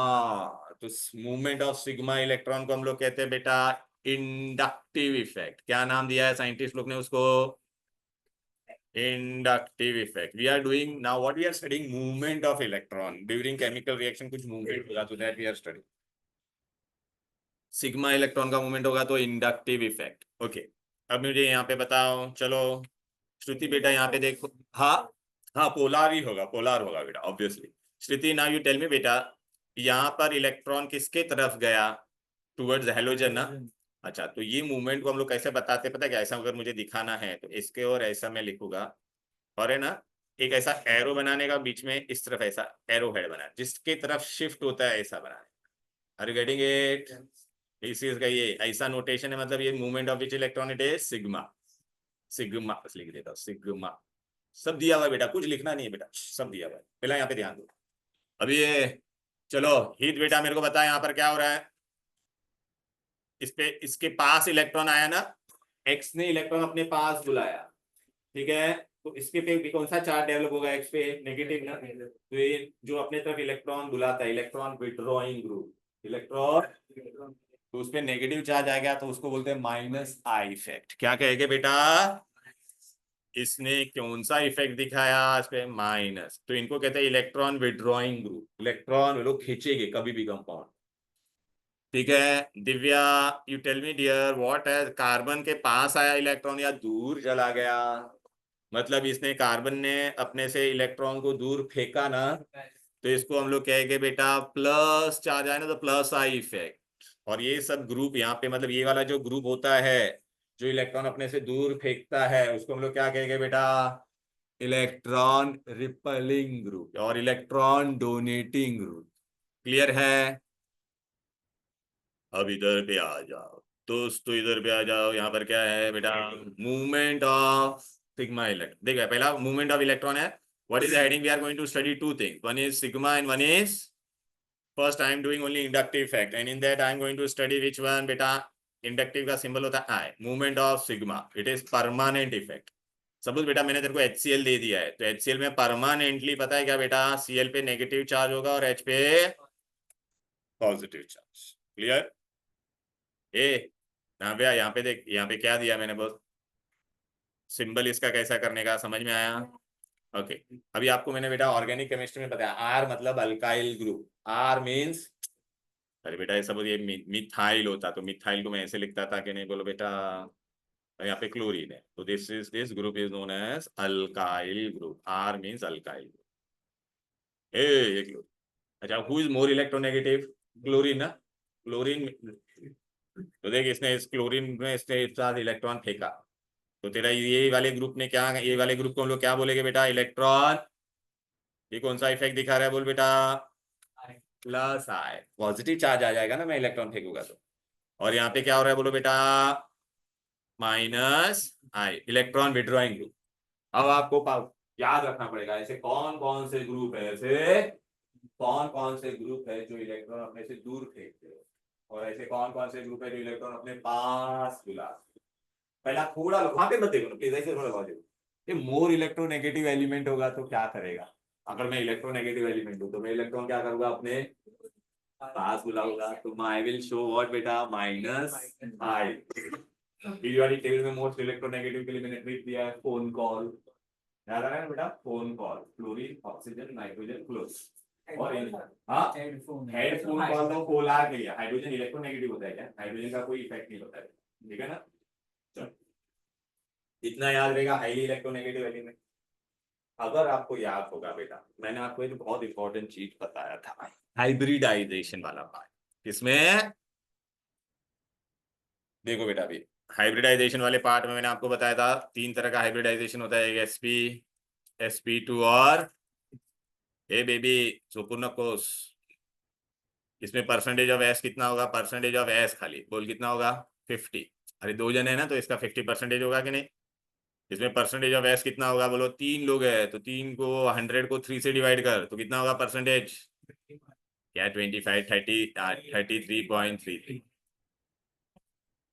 तो मूवमेंट ऑफ सिग्मा इलेक्ट्रॉन को हम लोग कहते हैं बेटा इंडक्टिव इफेक्ट, क्या नाम दिया है साइंटिस्ट लोग ने उसको, inductive effect. We are doing now what we are studying, movement of electron during chemical reaction, कुछ मूवमेंट होगा तो that we are studying, sigma electron का मूवमेंट होगा तो इंडक्टिव इफेक्ट। ओके, अब मुझे यहाँ पे बताओ, चलो श्रुति बेटा यहाँ पे देखो, हाँ हाँ पोलार ही होगा, पोलार होगा बेटा obviously. Shruti now you tell me बेटा, यहाँ पर इलेक्ट्रॉन किसके तरफ गया, टुवर्ड्स हेलोजन ना। अच्छा, तो ये मूवमेंट को हम लोग कैसे बताते, पता है क्या, ऐसा अगर मुझे दिखाना है तो इसके और ऐसा मैं लिखूंगा, और है ना एक ऐसा एरो बनाने का, बीच में इस तरफ ऐसा एरो हेड बना, जिसके तरफ शिफ्ट होता है ऐसा बनाने। आर यू गेटिंग इट, इस चीज का ये ऐसा नोटेशन है, मतलब ये movement of which electron, it is sigma. Sigma बस लिख देता हूँ, सिग्मा। सब दिया हुआ है बेटा, कुछ लिखना नहीं है बेटा, सब दिया हुआ है, पहला यहाँ पे ध्यान दो। अभी ये चलो हित बेटा मेरे को बता, यहाँ पर क्या हो रहा है, इस पे इसके पास इलेक्ट्रॉन आया ना, एक्स ने इलेक्ट्रॉन अपने पास बुलाया, ठीक है, तो इसके पे भी कौन सा चार्ज डेवलप होगा, एक्स पे नेगेटिव ना, तो ये जो अपने तरफ इलेक्ट्रॉन बुलाता है, इलेक्ट्रॉन विड्रॉइंग ग्रुप, इलेक्ट्रॉन, तो उस पे नेगेटिव चार्ज आ गया तो उसको बोलते हैं माइनस आई इफेक्ट। क्या कहेंगे बेटा, इसने कौन सा इफेक्ट दिखाया इस पे, माइनस, तो इनको कहते हैं इलेक्ट्रॉन विड्रॉइंग ग्रुप, इलेक्ट्रॉन लोग खींचेंगे कभी भी कंपाउंड। ठीक है Divya, you tell me dear what है, कार्बन के पास आया इलेक्ट्रॉन या दूर चला गया, मतलब इसने कार्बन ने अपने से इलेक्ट्रॉन को दूर फेंका ना, तो इसको हम लोग कहेंगे बेटा प्लस चार्ज आया ना, तो प्लस आई इफेक्ट। और ये सब ग्रुप यहाँ पे, मतलब ये वाला जो ग्रुप होता है जो इलेक्ट्रॉन अपने से दूर फेंकता है, उसको हम लोग क्या कहेंगे बेटा, इलेक्ट्रॉन रिपलिंग ग्रुप और इलेक्ट्रॉन डोनेटिंग ग्रुप। क्लियर है, अब इधर पे आ जाओ दोस्तों, इधर पे आ जाओ, यहाँ पर क्या है बेटा, मूवमेंट ऑफ सिग्मा इलेक्ट्रॉन। देखो पहला मूवमेंट ऑफ इलेक्ट्रॉन है, what is the heading, we are going to study two things, one is sigma and one is, first I am doing only inductive effect, and in that I am going to study which one बेटा, inductive का symbol होता है I, movement of sigma, it is permanent effect. Suppose बेटा मैंने तेरे को HCl दे दिया है, तो HCl में परमानेंटली पता है क्या बेटा, Cl पे नेगेटिव चार्ज होगा और H पे पॉजिटिव चार्ज। क्लियर, ए नाव्या यहाँ पे देख, यहाँ पे क्या दिया मैंने, बहुत सिंबल इसका कैसा करने का समझ में आया। ओके, अभी आपको मैंने बेटा ऑर्गेनिक केमिस्ट्री में बताया, आर मतलब अल्काइल ग्रुप, आर मींस, अरे बेटा ये सब ये मिथाइल होता, तो मिथाइल को मैं ऐसे लिखता था कि नहीं, बोलो बेटा, यहाँ पे क्लोरीन है, तो this group is known as alkyl group, R means alkyl group. ए ये क्लोरीन, अच्छा who is more electronegative, chlorine ना, क्लोरीन, तो देख इसने इस क्लोरीन में इसने एक साथ इलेक्ट्रॉन फेंका, तो तेरा ये वाले ग्रुप ने क्या, ये वाले ग्रुप को हम लोग क्या बोलेंगे बेटा, इलेक्ट्रॉन, ये कौन सा इफेक्ट दिखा रहा है बोल बेटा, प्लस आई, पॉजिटिव चार्ज आ जाएगा ना मैं इलेक्ट्रॉन फेंकूंगा तो, और यहाँ पे क्या हो रहा है बोलो बेटा, माइनस आई, इलेक्ट्रॉन विड्रॉइंग ग्रुप। अब आपको याद रखना पड़ेगा ऐसे कौन कौन से ग्रुप है, ऐसे कौन कौन से ग्रुप है जो इलेक्ट्रॉन अपने से दूर फेंकते हैं, और ऐसे कौन कौन से ग्रुप है जो इलेक्ट्रॉन अपने पास बुलाते हैं। पहला थोड़ा वहां पे मत देखो ना प्लीज, ऐसे थोड़ा देखो, ये मोर इलेक्ट्रोनेगेटिव एलिमेंट होगा तो क्या करेगा? अगर मैं इलेक्ट्रोनेगेटिव एलिमेंट हूं तो मैं इलेक्ट्रॉन क्या करूंगा अपने पास बुलाऊंगा, तो आई विल शो व्हाट बेटा, माइनस आई। पीली वाली टेबल में मोस्ट इलेक्ट्रोनेगेटिव के लिए मैंने ट्रिक दिया है फोन कॉल, याद आ रहा है ना बेटा? Phone call, fluorine oxygen nitrogen close. और हाँ हेडफोन कॉल तो पोलर के लिए, हाइड्रोजन इलेक्ट्रोनेगेटिव होता है क्या? हाइड्रोजन का कोई इफेक्ट नहीं होता है, ठीक है ना? चलो इतना याद रहेगा हाईली इलेक्ट्रोनेगेटिव एलिमेंट। अगर आपको याद होगा बेटा, मैंने आपको एक बहुत इंपॉर्टेंट चीज बताया था, हाइब्रिडाइजेशन वाला पार्ट। किसमें? देखो बेटा, अभी हाइब्रिडाइजेशन वाले पार्ट में मैंने आपको बताया था 3 तरह का हाइब्रिडाइजेशन होता है, एक sp2 और ए बेबी सुपूर्ण कोष। इसमें परसेंटेज ऑफ एस कितना होगा? परसेंटेज ऑफ एस खाली बोल कितना होगा? 50। अरे 2 जन है ना, तो इसका 50% होगा कि नहीं? इसमें परसेंटेज ऑफ एस कितना होगा बोलो? 3 लोग है तो 3 को 100 को 3 से डिवाइड कर तो कितना होगा परसेंटेज? क्या 25 33.33।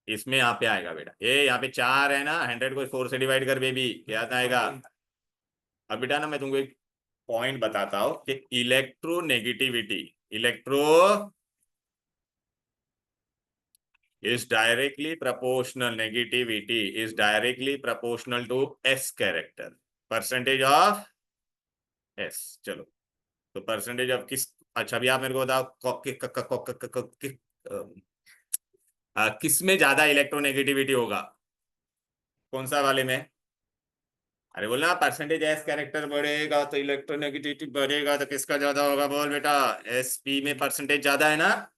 इसमें यहाँ पे आएगा बेटा, ये यहाँ पे 4 है ना, 100 को 4 से डिवाइड कर बेबी, क्या आएगा? अब बेटा ना मैं तुमको एक पॉइंट बताता हूँ कि electronegativity, electro is directly proportional, negativity is directly proportional to s character, percentage of s। चलो तो परसेंटेज ऑफ किस, अच्छा अभी आप मेरे को बताओ किस में ज्यादा इलेक्ट्रोनेगेटिविटी होगा? कौन सा वाले में? अरे बोलना परसेंटेज एस कैरेक्टर बढ़ेगा तो इलेक्ट्रोनेगेटिविटी बढ़ेगा, तो किसका ज्यादा होगा बोल बेटा? एसपी में परसेंटेज ज्यादा है ना।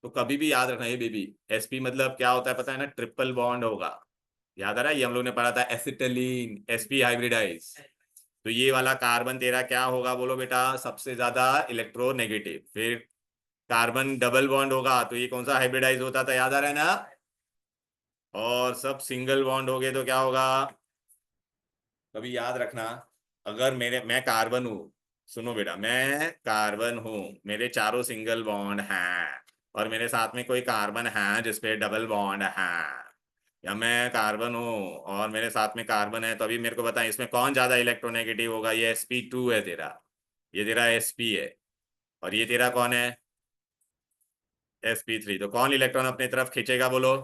तो कभी भी याद रखना, ये बेबी एसपी मतलब क्या होता है पता है ना? ट्रिपल बॉन्ड होगा। याद आ रहा है? ये हम लोग ने पढ़ा था एसिटिलीन, एसपी हाइब्रिडाइज। तो ये वाला कार्बन तेरा क्या होगा बोलो बेटा? सबसे ज्यादा इलेक्ट्रोनेगेटिव। फिर कार्बन डबल बॉन्ड होगा तो ये कौन सा हाइब्रिडाइज होता था? याद आ रहा है ना? और सब सिंगल बॉन्ड हो गए तो क्या होगा? कभी याद रखना, अगर मैं कार्बन हूं, सुनो बेटा, मैं कार्बन हूं, मेरे चारों सिंगल बॉन्ड हैं, और मेरे साथ में कोई कार्बन है जिसपे डबल बॉन्ड है, या मैं कार्बन हूं और मेरे साथ में कार्बन है, तो अभी मेरे को बता इसमें कौन ज्यादा इलेक्ट्रोनेगेटिव होगा? ये sp2 है तेरा, ये तेरा sp है, और ये तेरा कौन है? sp3। तो कौन इलेक्ट्रॉन अपने तरफ खींचेगा बोलो?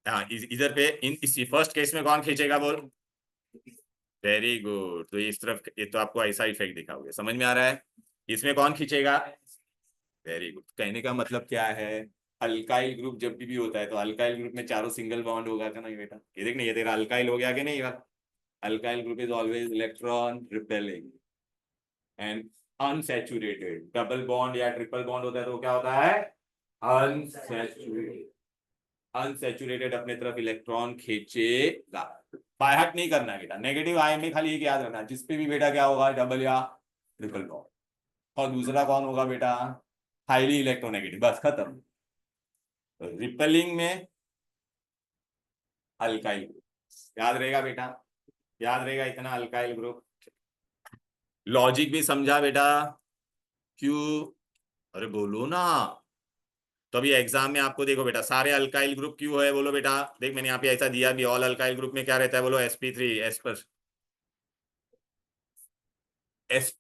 हाँ इधर पे, इन इसी फर्स्ट केस में कौन खींचेगा बोल? Very good. तो इस तरफ ये तो आपको ऐसा इफेक्ट दिखाओगे, समझ में आ रहा है? इसमें कौन खींचेगा? Very good. कहने का मतलब क्या है? अल्काइल ग्रुप जब भी होता है तो अल्काइल ग्रुप में चारों सिंगल बॉन्ड होगा क्या? नहीं बेटा, ये देखना, ये तेरा अल्काइल हो गया कि नहीं? Alkyl group is always electron repelling and unsaturated. Double bond या ट्रिपल बॉन्ड होता है तो क्या होता है? अनसैचुरेटेड। अनसैचुरेटेड अपने तरफ इलेक्ट्रॉन खींचेगा। बाय हार्ट नहीं करना है बेटा, नेगेटिव आयन में खाली एक याद रखना, जिसपे भी बेटा क्या होगा? डबल या ट्रिपल बॉन्ड। और दूसरा कौन होगा बेटा? Highly electronegative. बस खत्म। रिपेलिंग में अल्काइल ग्रुप। याद रहेगा बेटा? याद रहेगा इतना? Alkyl group. लॉजिक भी समझा बेटा? क्यों? अरे बोलो ना। तो अभी एग्जाम में आपको देखो बेटा, सारे अल्काइल ग्रुप क्यों है बोलो बेटा? देख मैंने यहाँ पे ऐसा दिया भी, ऑल अल्काइल ग्रुप में क्या रहता है बोलो? sp3 एस पर एस।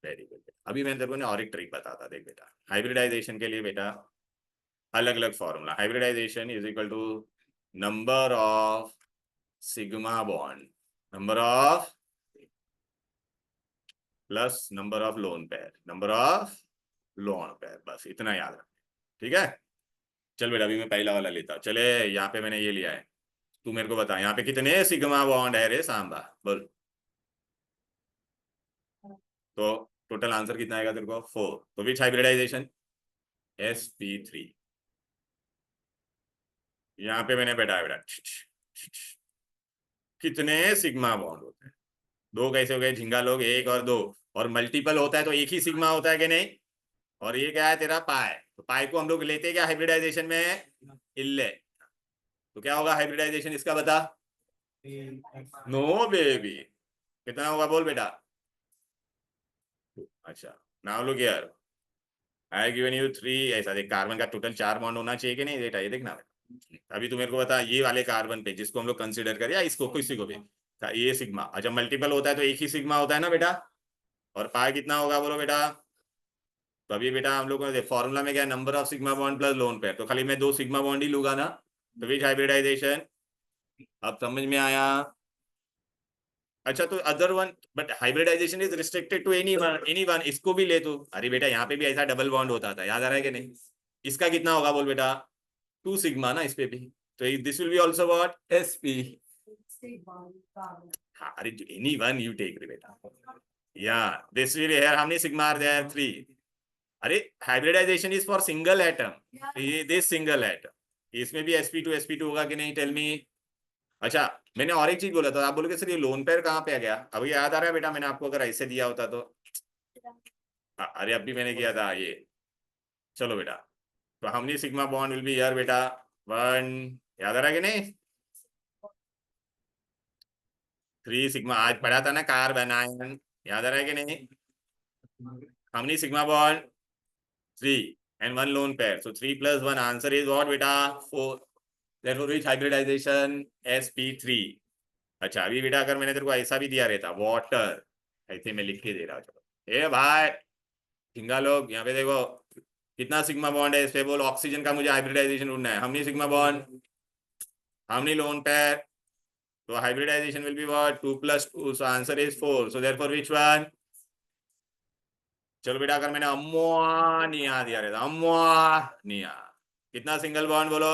Very good. अभी मैं तेरे को ना और एक ट्रिक बताता, देख बेटा, हाइब्रिडाइजेशन के लिए बेटा अलग अलग formula. Hybridisation is equal to number of sigma bond, number of plus number of lone pair, number of lone pair. बस इतना याद रख, ठीक है? चल बेटा, अभी मैं पहला वाला लेता हूँ। चले, यहाँ पे मैंने ये लिया है, तू मेरे को बता यहाँ पे कितने सिग्मा बॉन्ड है रे सांबा, बोल। तो टोटल आंसर कितना आएगा तेरे को? 4। तो विच हाइब्रिडाइजेशन? sp3। यहाँ पे मैंने बैठाया बेटा, कितने सिग्मा बॉन्ड होते हैं? 2 कैसे हो गए झिंगा लोग? 1 और 2। और मल्टीपल होता है तो एक ही सिग्मा होता है कि नहीं? और ये क्या है तेरा? पाई। तो पाई को हम लोग लेते हैं क्या हाइब्रिडाइजेशन में? इल्ले। तो क्या होगा हाइब्रिडाइजेशन इसका बता? No baby. कितना होगा बोल बेटा? अच्छा, now look here, I given you 3। ऐसा देख, कार्बन का टोटल 4 बॉन्ड होना चाहिए कि नहीं बेटा? ये देखना बेटा, अभी तू मेरे को बता, ये वाले कार्बन पे जिसको हम लोग कंसीडर करें, या इसको, किसी को भी, ये सिग्मा। अच्छा मल्टीपल होता है तो एक ही सिग्मा होता है ना बेटा, और पाई कितना होगा बोलो बेटा। तो अभी बेटा हम लोग को फॉर्मूला में क्या, number of sigma bond plus lone pair, तो खाली मैं 2 सिग्मा बॉन्ड ही लूंगा ना, तो विच हाइब्रिडाइजेशन, अब समझ में आया। अच्छा तो other one, but hybridisation is restricted to any one, इसको भी ले तो, अरे बेटा यहाँ पे भी ऐसा डबल बॉन्ड होता था, याद आ रहा है कि नहीं। इसका कितना होगा बोल बेटा, 2 सिग्मा ना इस पे भी, तो this will be also what, sp। हाँ अरे एनी वन यू टेक रे बेटा, या this will here how many sigma are there, 3। अरे hybridisation is for single atom, ये दिस सिंगल एटम, इसमें भी sp2 होगा कि नहीं, टेल मी। अच्छा मैंने और एक चीज बोला था, आप बोलोगे सर ये लोन पेयर कहाँ पे आ गया, अब ये याद आ रहा है बेटा, मैंने आपको अगर ऐसे दिया होता तो, अरे अब भी मैंने किया था ये। चलो बेटा, तो हमने सिग्मा बॉन्ड विल बी यार बेटा 1, याद आ रहा है कि नहीं। 3 सिग्मा, आज पढ़ा था ना कार्बन, याद आ रहा है कि नहीं। हमने sigma bond 3 and 1 lone pair, so 3 plus 1 answer is what बेटा 4, therefore which hybridization, sp3। अच्छा अभी बेटा अगर मैंने तेरे को ऐसा भी दिया रहता वाटर, ऐसे मैं लिख के दे रहा हूँ, चलो ए भाई झिंगा लोग यहाँ पे देखो कितना सिग्मा बॉन्ड है इस पे, बोल ऑक्सीजन का मुझे हाइब्रिडाइजेशन ढूंढना है, हमने सिग्मा बॉन्ड, हमने लोन पेयर, तो hybridisation will be what 2 + 2, so answer is 4, so therefore which one. चलो बेटा अगर मैंने अम्मोनिया दिया रहता, अम्मोनिया, कितना सिंगल बॉन्ड बोलो,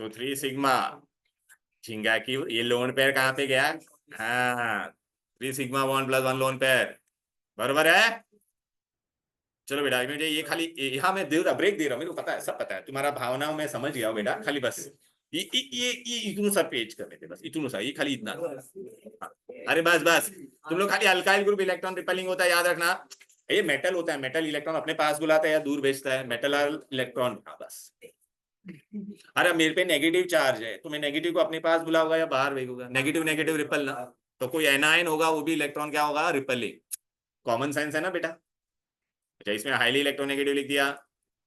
तो 3 सिग्मा, झिंगा की ये लोन पेयर कहाँ पे गया, हाँ 3 sigma bond plus 1 lone pair, बराबर है। चलो बेटा मुझे ये खाली यहाँ मैं दे रहा, ब्रेक दे रहा हूँ, मेरे को पता है, सब पता है तुम्हारा भावनाओं में समझ गया हूँ बेटा, खाली बस ये इतनू सा पेज कर लेते बस, इतनू सा, ये खाली इतना, हाँ, अरे बस बस तुम लोग खाली अल्काइल ग्रुप इलेक्ट्रॉन रिपेलिंग होता है याद रखना, ये मेटल होता है, मेटल इलेक्ट्रॉन अपने पास बुलाता है या दूर भेजता है, मेटल इलेक्ट्रॉन, हाँ बस। अरे मेरे पे नेगेटिव चार्ज है, तो मैं नेगेटिव को अपने पास बुलाऊंगा या बाहर भेजूंगा, नेगेटिव नेगेटिव रिपल ना, तो कोई एनायन होगा वो भी इलेक्ट्रॉन क्या होगा, रिपलिंग, कॉमन सेंस है ना बेटा। अच्छा इसमें हाईली इलेक्ट्रोनेगेटिव लिख दिया,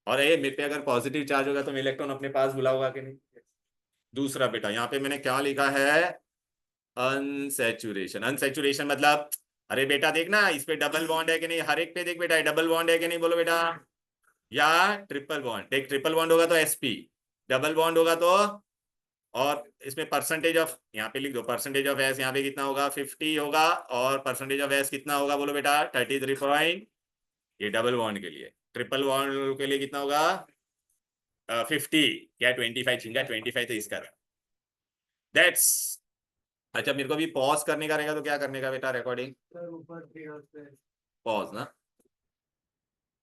और ये मेरे पे अगर पॉजिटिव चार्ज होगा तो मैं इलेक्ट्रॉन अपने पास बुलाऊंगा कि नहीं। दूसरा बेटा यहाँ पे मैंने क्या लिखा है, अनसैचुरेशन, अनसैचुरेशन मतलब, अरे बेटा देखना इस पे डबल बॉन्ड है कि नहीं, हर एक पे देख बेटा डबल बॉन्ड है कि नहीं बोलो बेटा, या ट्रिपल बॉन्ड, देख ट्रिपल बॉन्ड होगा तो sp, डबल बॉन्ड होगा तो, और इसमें परसेंटेज ऑफ यहाँ पे लिख दो, परसेंटेज ऑफ एस यहाँ पे कितना होगा 50 होगा, और परसेंटेज ऑफ एस कितना होगा बोलो बेटा 33 पॉइंट, ये डबल बॉन्ड के लिए, ट्रिपल बॉन्ड के लिए कितना होगा 50 या 25, छिंगा 25 तो इसका दैट्स। अच्छा मेरे को भी पॉज करने का रहेगा तो क्या करने का बेटा, रिकॉर्डिंग पॉज ना,